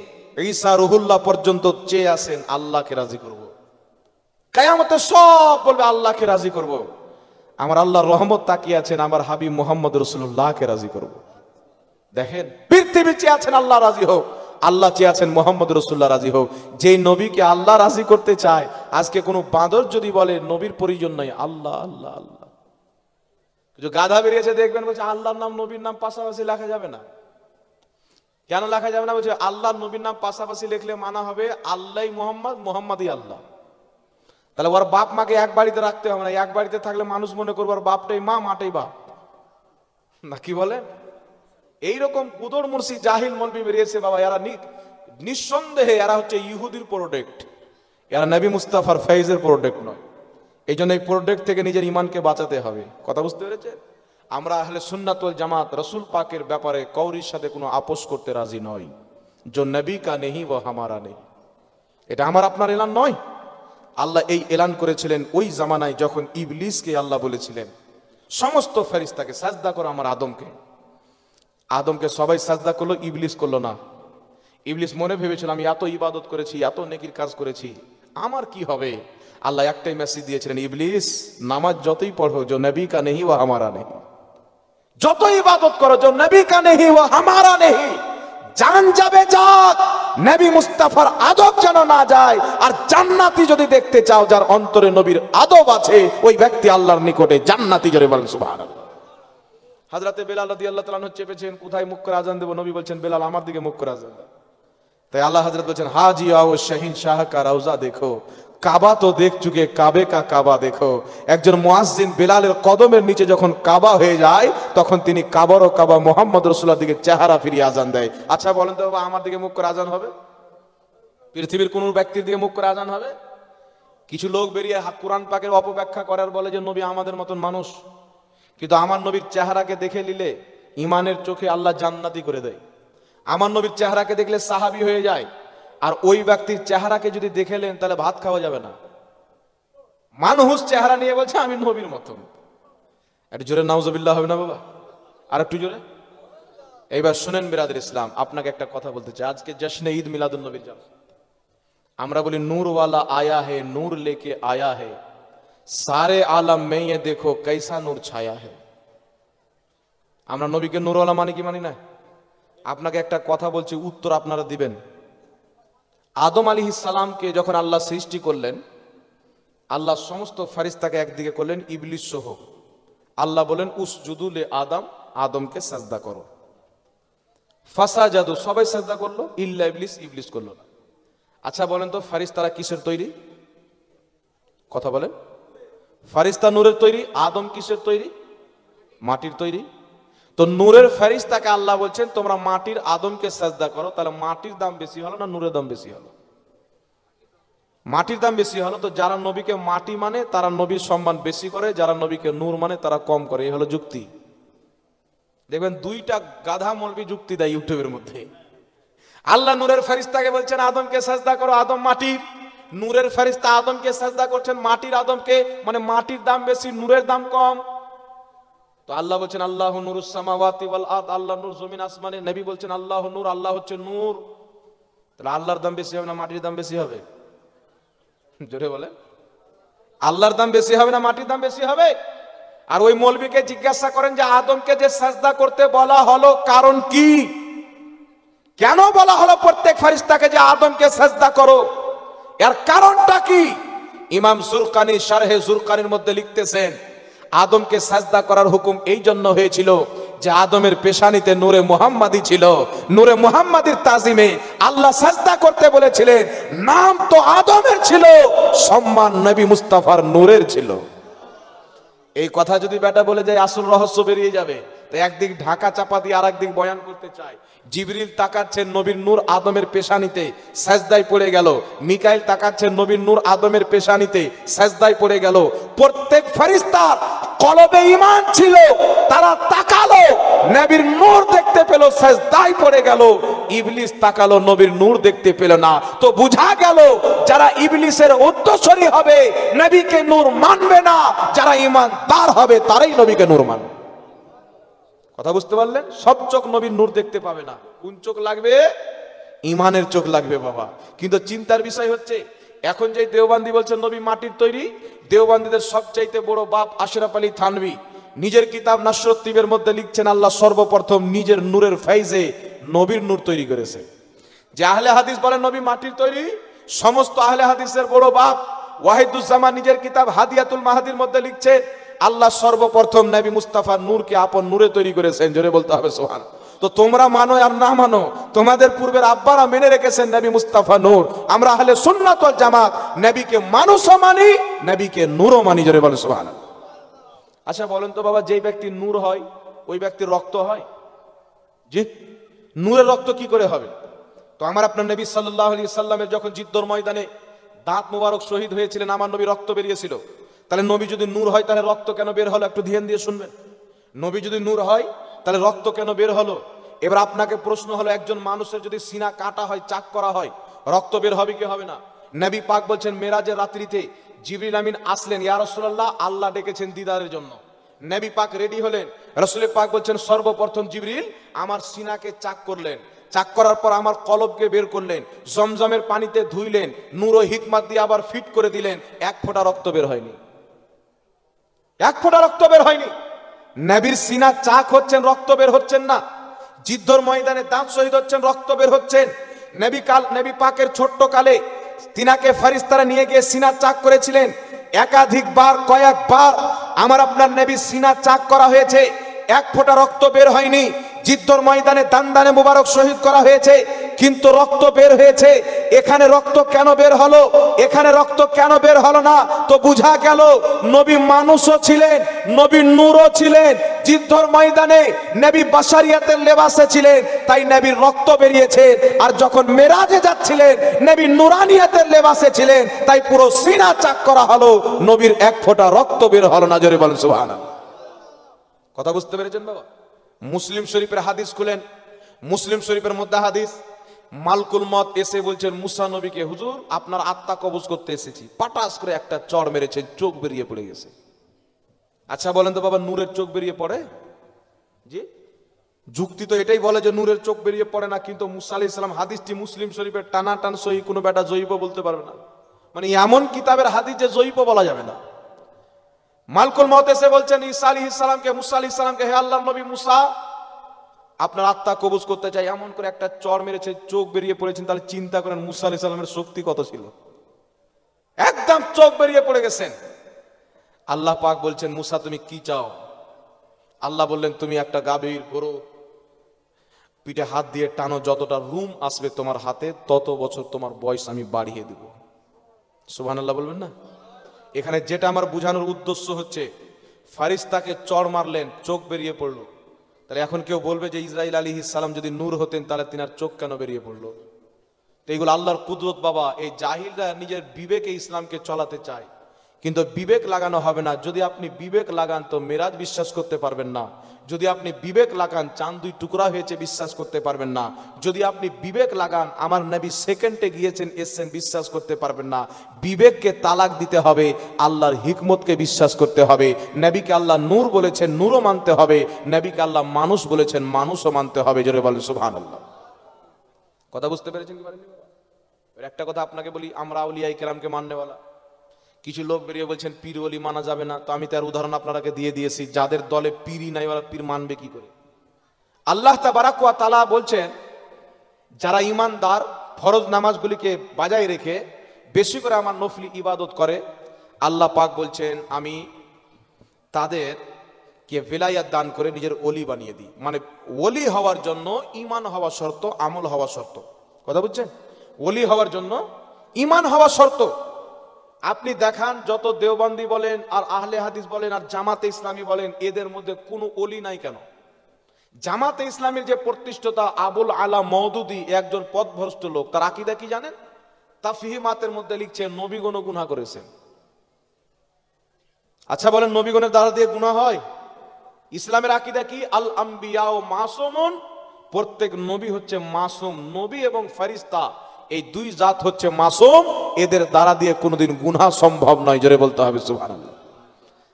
ঈসা রুহুল্লাহ পর্যন্ত চেয়ে আছেন আল্লাহকে রাজি করব। কিয়ামতে সব বলবে আল্লাহকে রাজি করব। আমার আল্লাহর রহমত তাকিয়ে আছেন আমার হাবিব মুহাম্মদ রাসূলুল্লাহকে রাজি করব। দেখেন, পৃথিবী চেয়ে আছেন আল্লাহ রাজি হোক, আল্লাহ চেয়ে আছেন মুহাম্মদ রাসূলুল্লাহ রাজি হোক। যেই নবীকে আল্লাহ রাজি করতে চায়, আজকে কোনো বাঁদর যদি বলে নবীর প্রয়োজন নাই, আল্লাহ আল্লাহ আল্লাহ, কিছু গাধা বেরিয়েছে দেখবেন বলছে আল্লাহর নাম নবীর নাম পাশাপাশি লেখা যাবে না। কেন লেখা যাবে না? বলছে আল্লাহ নবীর নাম পাশাপাশি লিখলে মানা হবে আল্লাহ মুহাম্মদ, মুহাম্মাদই আল্লাহ। তাহলে ওর বাপ মাকে এক বাড়িতে রাখতে হবে না, এক বাড়িতে থাকলে মানুষ মনে করবে ওর বাপটাই মা, মাটাই বাপ, না কি বলে? এইরকম কুদর মুর্শি জাহিল মলবি বেরিয়েছে বাবা। এরা নিঃসন্দেহে এরা হচ্ছে ইহুদির প্রোডাক্ট, এরা নবী মুস্তাফার ফেজের প্রোডাক্ট নয়। এই জন্য এই প্রোডাক্ট থেকে নিজের ইমানকে বাঁচাতে হবে। কথা বুঝতে পেরেছে? আমরা আহলে সুন্নাত ওয়াল জামাত রসুল পাকের ব্যাপারে কওরির সাথে কোনো আপোষ করতে রাজি নই। जो नबी का नहीं वो हमारा नहीं, এটা আমার আপনার এলান নয়। আল্লাহ এই এলান করেছিলেন ওই জামানায় যখন ইবলিসকে আল্লাহ বলেছিলেন সমস্ত ফেরেশতাকে সাজদা করো আমার আদমকে। আদমকে সবাই সাজদা করলো, ইবলিস করলো না। ইবলিস মনে ভেবেছিল আমি এত ইবাদত করেছি, এত নেকির কাজ করেছি, আমার কি হবে? আল্লাহ একটাই মেসেজ দিয়েছিলেন, ইবলিস নামাজ যতই পড়ো जो नबी का नहीं वो हमारा नहीं, যত ইবাদত করো जो नबी का नहीं वो हमारा नहीं, জান যাবে যাক, নবী মুস্তাফার আদব যেন না যায়। আর জান্নাতি যদি দেখতে চাও যার অন্তরে নবীর আদব আছে, ওই ব্যক্তি আল্লাহর নিকটে জান্নাতি। জোরে বলেন সুবহানাল্লাহ। হযরতে বেলাল রাদিয়াল্লাহু তাআলা চেপেছেন কোথায় মুখ করে আজান দেব, নবী বলছেন বেলাল আমার দিকে মুখ করে আজান দাও। তাই আল্লাহ হযরত বলছেন হাজি आओ শাহিন শাহ কা রওজা দেখো, কাবা তো দেখ চুকে কাবে কা কাবা দেখো। একজন মুয়াজ্জিন বেলালের কদমের নিচে যখন কাবা হয়ে যায় তখন তিনি কাবার ও কাবা মুহাম্মদ রাসূলুল্লাহর দিকে চেহারা ফিরিয়ে আজান দেয়। আচ্ছা বলেন তো বাবা, আমার দিকে মুখ করে আজান হবে? পৃথিবীর কোন ব্যক্তির দিকে মুখ করে আজান হবে? কিছু লোক বেরিয়ে কুরআন পাকের অপব্যাখ্যা করার বলে যে নবী আমাদের মতন মানুষ, কিন্তু আমার নবীর চেহারাকে দেখে নিলে ইমানের চোখে আল্লাহ জান্নাতি করে দেয়। আমার নবীর চেহারাকে দেখলে সাহাবী হয়ে যায়। আর ওই ব্যক্তির চেহারাকে যদি দেখেলেন তাহলে ভাত খাওয়া যাবে না। মানুষ চেহারা নিয়ে বলছে আমি নবীর মতন। একটু জোরে নাউজুবিল্লাহ হবে না বাবা? আর একটু জোরে। এইবার শুনেন বিরাদর ইসলাম, আপনাকে একটা কথা বলতে চাই। আজকে জশ্নে ঈদ মিলাদুন নবীর জান, আমরা বলি নূর ওয়ালা আয়া হে, নূর লেকে আয়া হে, সারে আলম মে ये देखो कैसा নূর ছায়া হে। আমরা নবীকে নূরওয়ালা মানে কি মানি না? আপনাকে একটা কথা বলছি, উত্তর আপনারা দিবেন। আদম আলাইহিস সালামকে যখন আল্লাহ সৃষ্টি করলেন, আল্লাহ সমস্ত ফেরেশতাকে একদিকে করলেন ইবলিস সহ। আল্লাহ বলেন উসজুদু লি আদম, আদমকে সাজদা করো। ফাসাজাদু, সবাই সাজদা করলো ইল্লা ইবলিস, ইবলিস করলো না। আচ্ছা বলেন তো ফেরেশতারা কিসের তৈরি? কথা বলেন। ফেরেশতা নূরের তৈরি, আদম কিসের তৈরি? মাটির তৈরি। তো নূরের ফেরেশতাকে আল্লাহ বলছেন তোমরা মাটির আদমকে সাজদা করো, তাহলে মাটির দাম বেশি হলো না নূরের দাম বেশি হলো? মাটির দাম বেশি হলো, তো যারা নবীকে মাটি মানে তারা নবীর সম্মান বেশি করে, যারা নবীকে নূর মানে তারা কম করে। এই হলো যুক্তি। দেখবেন দুইটা গাধা মৌলবি যুক্তি দেয় ইউটিউবের মধ্যে। আল্লাহ নূরের ফেরেশতাকে বলছেন আদমকে সাজদা করো, আদম মাটির। নূরের ফেরেশতা আদমকে সাজদা করছেন মাটির আদমকে, মানে মাটির দাম বেশি, নূরের দাম কম। তো আল্লাহ বলছেন আল্লাহু নূরুস সামাওয়াতি ওয়াল আরদ, আল্লাহ নূর জমিন আসমানে। নবী বলছেন আল্লাহু নূর, আল্লাহ হচ্ছে নূর। তাহলে আল্লাহর দাম বেশি হবে না মাটির দাম বেশি হবে? জোরে বলে, আল্লাহর দাম বেশি হবে না মাটির দাম বেশি হবে? আর ওই মৌলবীকে জিজ্ঞাসা করেন যে আদমকে যে সাজদা করতে বলা হলো কারণ কি, কেন বলা হলো প্রত্যেক ফেরেশতাকে যে আদমকে সাজদা করো, এর কারণটা কি? ইমাম জুরকানি শারহে জুরকানির মধ্যে লিখতেছেন আদমকে সাজদা করার হুকুম এই জন্য হয়েছিল যে আদমের পেশানিতে নূরে মুহাম্মাদি ছিল। নূরে মুহাম্মাদির তাজিমে আল্লাহ সাজদা করতে বলেছিলেন। নাম তো আদমের ছিল, সম্মান নবী মুস্তাফার নূরের ছিল। এই কথা যদি বেটা বলে যায় আসল রহস্য বেরিয়ে যাবে। তো একদিক ঢাকা চাপা দিয়ে আর একদিক বয়ান করতে চায়। জিবরিল তাকাচ্ছেন নবীর নূর আদমের পেশানিতে, সাজদায় পড়ে গেল। মিকাইল তাকাচ্ছেন নবীর নূর আদমের পেশানিতে, সাজদায় পড়ে গেল। প্রত্যেক ফেরেশতার কলবে ঈমান ছিল, তারা তাকালো নবীর নূর দেখতে পেল, সাজদায় পড়ে গেল। ইবলিস তাকালো নবীর নূর দেখতে পেল না। তো বুঝা গেল যারা ইবলিসের উত্তরসূরি হবে নবীকে নূর মানবে না, যারা ঈমানদার হবে তারাই নবীকে নূর মানবে। কথা বুঝতে পারলেন? সব চোখ নবীর নূর দেখতে পাবে না। কোন চোখ লাগবে? ঈমানের চোখ লাগবে বাবা। কিন্তু চিন্তার বিষয় হচ্ছে এখন যে দেওবন্দি বলছেন নবী মাটির তৈরি, দেওবন্দীদের সবচাইতে বড় বাপ আশরাফ আলী থানভী নিজের কিতাব নাসরুত তিবের মধ্যে লিখছেন আল্লাহ সর্বপ্রথম নিজের নূরের ফাইজে নবীর নূর তৈরি করেছে। যে আহলে হাদিস বলেন নবী মাটির তৈরি, সমস্ত আহলে হাদিসের বড় বাপ ওয়াহিদুজ্জামান নিজের কিতাব হাদিয়াতুল মাহাদির মধ্যে লিখছেন আল্লাহ সর্বপ্রথম নবী মুস্তাফার নূরকে আপন নূরে তৈরি করেছেন। জোরে বলতে হবে সুবহান। তো তোমরা মানো আর না মানো, তোমাদের পূর্বের আব্বারা মেনে রেখেছেন নবী মুস্তাফা নূর। আমরা আহলে সুন্নাত ওয়াল জামাত নবীকে মানুষও মানি, নবীকে নূরও মানি। জোরে বলে সুবহান। আচ্ছা বলেন তো বাবা, যেই ব্যক্তি নূর হয় ওই ব্যক্তির রক্ত হয়? জি, নূরের রক্ত কি করে হবে? তো আমার আপনার নবী সাল্লাল্লাহু আলাইহি সাল্লামের যখন জিদ্দর ময়দানে দাঁত মুবারক শহীদ হয়েছিলেন, আমার নবী রক্ত বেরিয়েছিল। তাহলে নবী যদি নূর হয় তাহলে রক্ত কেন বের হলো? একটু ধ্যান দিয়ে শুনবেন। নবী যদি নূর হয় তাহলে রক্ত কেন বের হলো? এবার আপনাকে প্রশ্ন হলো, একজন মানুষের যদি সিনা কাটা হয়, চাক করা হয়, রক্ত বের হবে কি হবে না? নবী পাক বলছেন মেরাজের রাত্রিতে জিবরিল আমিন আসলেন, ইয়া রাসূলুল্লাহ আল্লাহ ডেকেছেন দিদারের জন্য। নবী পাক রেডি হলেন, রাসূল পাক বলছেন সর্বপ্রথম জিবরিল আমার সিনাকে চাক করলেন, চাক করার পর আমার কলবকে বের করলেন, জমজমের পানিতে ধুইলেন, নূর ও হিকমত দিয়ে আবার ফিট করে দিলেন। এক ফোঁটা রক্ত বের হয়নি, এক ফোঁটা রক্ত বের হয়নি। নবীর সিনা চাক হচ্ছেন, রক্ত বের হচ্ছেন না। জিদ্দর ময়দানে দাঁত শহীদ হচ্ছেন, রক্ত বের হচ্ছেন। নবী পাকের ছোট্ট কালে তিনাকে ফেরেশতারা নিয়ে গিয়ে সিনা চাক করেছিলেন। একাধিকবার, কয়েকবার আমার আপনার নবী সিনা চাক করা হয়েছে, এক ফোঁটা রক্ত বের হয়নি। জিদ্দর ময়দানে দান্দানে মুবারক শহীদ করা হয়েছে, কিন্তু রক্ত বের হয়েছে। এখানে রক্ত কেন বের হলো, এখানে রক্ত কেন বের হলো না? তো বুঝা গেল নবী মানুষও ছিলেন, নবী নূরও ছিলেন। জিদ্দর ময়দানে নবী বাশারিয়াতের লেবাসে ছিলেন, তাই নবীর রক্ত বেরিয়েছে। আর যখন মেরাজে যাচ্ছিলেন নবী নুরানিয়াতের লেবাসে ছিলেন, তাই পুরো সিনা চাক করা হলো, নবীর এক ফোঁটা রক্ত বের হলো না। জোরে বলেন সুবহানাল্লাহ। কথা বুঝতে পেরেছেন বাবা? মুসলিম শরীফের হাদিস খুলেন, মুসলিম শরীফের মধ্যে হাদিস, মালকুল মত এসে বলছেন মুসা নবীকে, হুজুর আপনার আত্মা কবজ করতে এসেছি। পাটাস করে একটা চড় মেরেছে, চোখ বেরিয়ে পড়ে গেছে। আচ্ছা বলেন তো বাবা, নূরের চোখ বেরিয়ে পড়ে? জি, যুক্তি তো এটাই বলে যে নূরের চোখ বেরিয়ে পড়ে না, কিন্তু মুসা আলাইহিস সালাম হাদিসটি মুসলিম শরীফের টানাটান সহি, কোনো বেটা জয়ীব বলতে পারবে না। মানে এমন কিতাবের হাদিস যে জয়ীব বলা যাবে না। মালকুল মত এসে বলছেন ঈসা আলাইহিস সালামকে, মুসা আলাইহিস সালামকে, হে আল্লাহর নবী মুসা আপনার আত্মা কবজ করতে চাই। এমন করে একটা চড় মেরেছে, চোখ বেরিয়ে পড়েছেন। তাহলে চিন্তা করেন মুসা আলাইহিস সালামের শক্তি কত ছিল, একদম চোখ বেরিয়ে পড়ে গেছেন। আল্লাহ পাক বলছেন মুসা তুমি কি চাও? আল্লাহ বললেন তুমি একটা গাভীর গরু পিঠে হাত দিয়ে টানো, যতটা রুম আসবে তোমার হাতে তত বছর তোমার বয়স আমি বাড়িয়ে দেব। সুবহানাল্লাহ বলবেন না? এখানে যেটা আমার বোঝানোর উদ্দেশ্য হচ্ছে, ফারিস্তাকে চড় মারলেন, চোখ বেরিয়ে পড়লো। তাহলে এখন কেউ বলবে যে ইসরাইল আলাইহিস সালাম যদি নূর হতেন তাহলে তিনার চোখ কেন বেরিয়ে পড়লো? তো এগুলো আল্লাহর কুদরত বাবা। এই জাহিলরা নিজের বিবেকে ইসলামকে চলাতে চায়, কিন্তু বিবেক লাগানো হবে না। যদি আপনি বিবেক লাগান তো মেরাজ বিশ্বাস করতে পারবেন না। যদি আপনি বিবেক লাগান চাঁদ দুই টুকরা হয়েছে বিশ্বাস করতে পারবেন না। যদি আপনি বিবেক লাগান আমার নবী সেকেন্ডে গিয়েছেন এসছেন বিশ্বাস করতে পারবেন না। বিবেককে তালাক দিতে হবে, আল্লাহর হিকমতকে বিশ্বাস করতে হবে। নবীকে আল্লাহ নূর বলেছেন, নূরও মানতে হবে। নবীকে আল্লাহ মানুষ বলেছেন, মানুষও মানতে হবে। জোরে বলেন সুবহানাল্লাহ। কথা বুঝতে পেরেছেন কি পারেননি? একটা কথা আপনাকে বলি, আমরা আউলিয়া ইকরামকে মাননেওয়ালা। কিছু লোক বেরিয়ে বলছেন পীর ওলি মানা যাবে না, তো আমি তার উদাহরণ আপনাকে দিয়ে দিয়েছি। যাদের দলে পীরই নাই ওরা পীর মানবে কি করে? আল্লাহ তাবারাক ওয়া তাআলা বলছেন যারা ঈমানদার ফরজ নামাজগুলিকে বজায় রেখে বেশি করে আমার নফলি ইবাদত করে, আল্লাহ পাক বলছেন আমি তাদেরকে বেলায়াত দান করে নিজের ওলি বানিয়ে দিই। মানে ওলি হওয়ার জন্য ঈমান হওয়া শর্ত, আমল হওয়া শর্ত। কথা বুঝছেন? ওলি হওয়ার জন্য ঈমান হওয়া শর্ত। আপনি দেখান যত দেওবন্দি বলেন আর আহলে হাদিস বলেন আর জামাতে ইসলামী বলেন, এদের মধ্যে কোনো ওলি নাই কেন? জামাতে ইসলামীর যে প্রতিষ্ঠাতা আবুল আলা মওদুদি একজন পথভ্রষ্ট লোক, তার আকীদা কি জানেন? তাফহিমাতের মধ্যে লিখছেন নবীগণ গুনাহ করেছেন। আচ্ছা বলেন নবীগণের দ্বারা দিয়ে গুনাহ হয়? ইসলামের আকীদা কি? আল আম্বিয়া ও মাসুমুন, প্রত্যেক নবী হচ্ছে মাসুম। নবী এবং ফেরেশতা এই দুই জাত হচ্ছে মাসুম, এদের দ্বারা দিয়ে কোনোদিন গুনাহ সম্ভব নয়। জোরে বলতে হবে সুবহানাল্লাহ।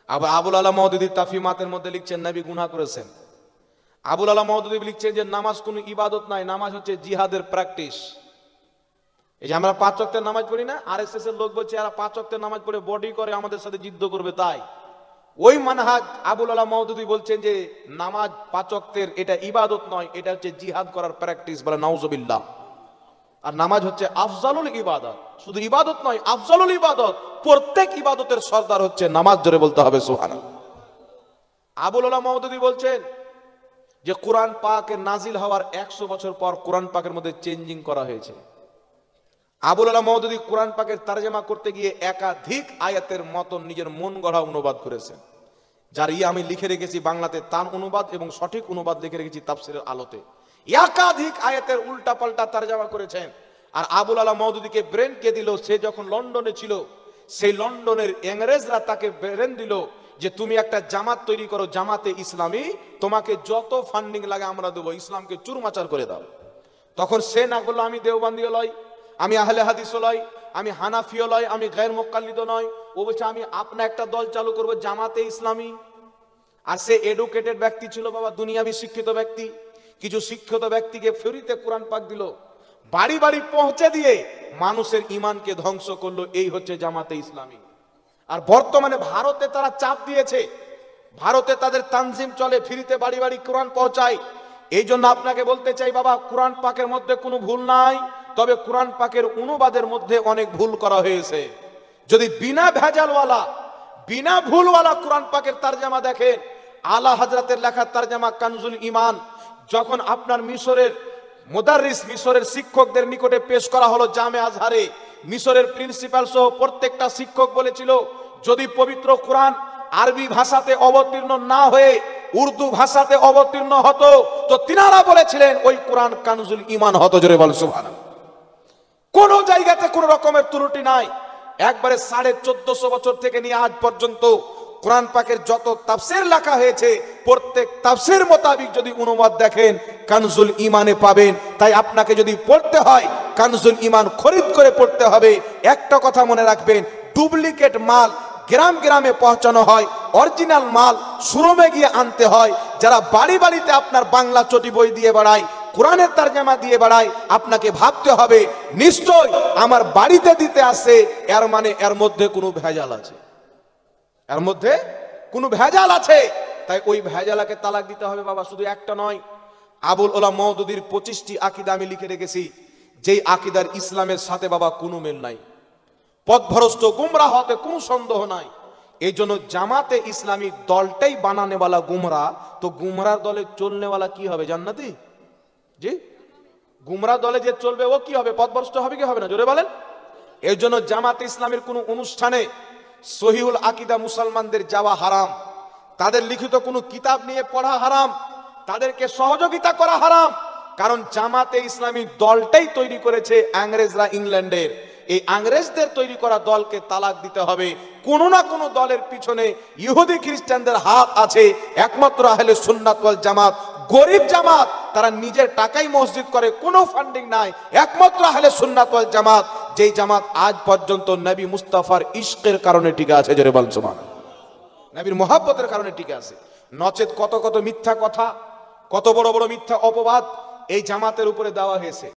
আবার আবুল আলা মওদুদি তাফহিমাতের মধ্যে লিখছেন নবী গুনাহ করেছেন। আবুল আলা মওদুদি লিখছেন যে নামাজ কোনো ইবাদত নাই, নামাজ হচ্ছে জিহাদের প্র্যাকটিস। এই যে আমরা 5 ওয়াক্তের নামাজ পড়ি না, আরএসএস এর লোক বলছে এরা 5 ওয়াক্তের নামাজ পড়ে বডি করে আমাদের সাথে যুদ্ধ করবে, তাই ওই মানহাজ আবুল আলা মওদুদি বলছেন যে নামাজ 5 ওয়াক্তের এটা ইবাদত নয়, এটা হচ্ছে জিহাদ করার প্র্যাকটিস। বলে নাউজুবিল্লাহ। আর নামাজ হচ্ছে আফজালুল ইবাদত, শুধু ইবাদত নয় আফজালুল ইবাদত। প্রত্যেক ইবাদতের সরদার হচ্ছে নামাজ। জোরে বলতে হবে সুবহানাল্লাহ। আবুল আলা মওদুদি বলছেন যে কোরআন পাকের নাজিল হওয়ার 100 বছর পর কোরআন পাকের মধ্যে চেঞ্জিং করা হয়েছে। আবুল আলা মওদুদি কোরআন পাকের তরজমা করতে গিয়ে একাধিক আয়াতের মতন নিজের মন গড়া অনুবাদ করেছেন, যার আমি লিখে রেখেছি বাংলাতে তার অনুবাদ এবং সঠিক অনুবাদ লিখে রেখেছি তাফসীরের আলোতে। একাধিক আয়াতের উল্টা পাল্টা তরজমা করেছেন। আর আবুল আলা মওদুদিকে ব্রেন কে দিল? সে যখন লন্ডনে ছিল, সেই লন্ডনের ইংরেজরা তাকে ব্রেন দিল যে তুমি একটা জামাত তৈরি করো, জামাতে ইসলামী, তোমাকে যত ফান্ডিং লাগে আমরা দেবো, ইসলামকে চুরমাচার করে দাও। তখন সে না বললো আমি দেওবন্দি লয়, আমি আহলে হাদিস লয়, আমি হানাফিও লয়, আমি গায়র মুকাল্লিদ নয়। ও বলছে আমি আপনা একটা দল চালু করব জামাতে ইসলামী। আর সে এডুকেটেড ব্যক্তি ছিল বাবা, দুনিয়াবি শিক্ষিত ব্যক্তি। কিছু শিক্ষিত ব্যক্তিকে ফ্রিতে কোরআন পাক দিল, বাড়ি বাড়ি পৌঁছে দিয়ে মানুষের ঈমানকে ধ্বংস করলো। এই হচ্ছে জামাতে ইসলামী। আর বর্তমানে ভারতে তারা চাপ দিয়েছে, ভারতে তাদের তানজিম চলে, ফ্রিতে বাড়ি বাড়ি কোরআন পৌঁছায়। এই জন্য আপনাকে বলতে চাই বাবা, কোরআন পাকের মধ্যে কোনো ভুল নাই, তবে কোরআন পাকের অনুবাদের মধ্যে অনেক ভুল করা হয়েছে। যদি বিনা ভেজালওয়ালা বিনা ভুলওয়ালা কোরআন পাকের তরজমা দেখেন, আলা হযরতের লেখা তরজমা কানজুল ঈমান যখন আপনার মিশরের মুদাররিস, মিশরের শিক্ষকদের নিকটে পেশ করা হলো জামে আজহারে, মিশরের প্রিন্সিপাল সহ প্রত্যেকটা শিক্ষক বলেছিল যদি পবিত্র কোরআন আরবি ভাষাতে অবতীর্ণ না হয়ে উর্দু ভাষাতে অবতীর্ণ হতো তো তিনারা বলেছিলেন ওই কোরআন কানজুল ঈমান হতো। জোরে বল সুবহানাল্লাহ। কোন জায়গাতে কোন রকমের ত্রুটি নাই। একবারে 1450 বছর থেকে নিয়ে আজ পর্যন্ত কোরআন পাকের যত তাফসীর লেখা হয়েছে প্রত্যেক তাফসীর মোতাবেক যদি অনুবাদ দেখেন কানজুল ঈমানে পাবেন। তাই আপনাকে যদি পড়তে হয় কানজুল ঈমান খরিদ করে পড়তে হবে। একটা কথা মনে রাখবেন, ডুপ্লিকেট মাল গ্রাম গ্রামে পৌঁছানো হয়, অরিজিনাল মাল শোরুমে গিয়ে আনতে হয়। যারা বাড়ি বাড়িতে আপনার বাংলা চটি বই দিয়ে বেড়ায়, কোরআনের তরজমা দিয়ে বেড়ায়, আপনাকে ভাবতে হবে নিশ্চয় আমার বাড়িতে দিতে আসে, এর মানে এর মধ্যে কোনো ভেজাল আছে, এর মধ্যে কোনো ভেজাল আছে। তাই ওই ভেজালাকে তালাক দিতে হবে বাবা। শুধু একটা নয়, আবুল আলা মওদুদির 25টি আকীদা আমি লিখে রেখেছি, যেই আকীদার ইসলামের সাথে বাবা কোনো মিল নাই। পথভ্রষ্ট গুমরাহ হতে কোনো সন্দেহ নাই। এই জন্য জামাতে ইসলামী দলটাই বানানেওয়ালা গুমরা, তো গুমরার দলে চলনেওয়ালা কি হবে? জান্নাতি? জি, গুমরা দলে যে চলবে ও কি হবে? পথভ্রষ্ট হবে কি হবে না? জোরে বলেন। এই জন্য জামাতে ইসলামের কোনো অনুষ্ঠানে সহিহুল আকীদা মুসলমানদের যাওয়া হারাম, তাদের লিখিত কোনো কিতাব নিয়ে পড়া হারাম, তাদেরকে সহযোগিতা করা হারাম। কারণ জামাতে ইসলামী দলটাই তৈরি করেছে ইংরেজরা ইংল্যান্ডের। এই ইংরেজদের তৈরি করা দলকে তালাক দিতে হবে। কোনো না কোনো দলের পিছনে ইহুদি খ্রিস্টানদের হাত আছে। একমাত্র আহলে সুন্নাত ওয়াল জামাত গরিব জামাত, তারা নিজের টাকাই মসজিদ করে, কোনো ফান্ডিং নাই। একমাত্র আহলে সুন্নাত ওয়াল জামাত, যেই জামাত আজ পর্যন্ত নবী মুস্তাফার ইশকের কারণে টিকে আছে। জোরে বল সুবহানাল্লাহ। নবীর মুহাব্বতের কারণে টিকে আছে। নচেত কত কত মিথ্যা কথা, কত বড় বড় মিথ্যা অপবাদ এই জামাতের উপরে দেওয়া হয়েছে।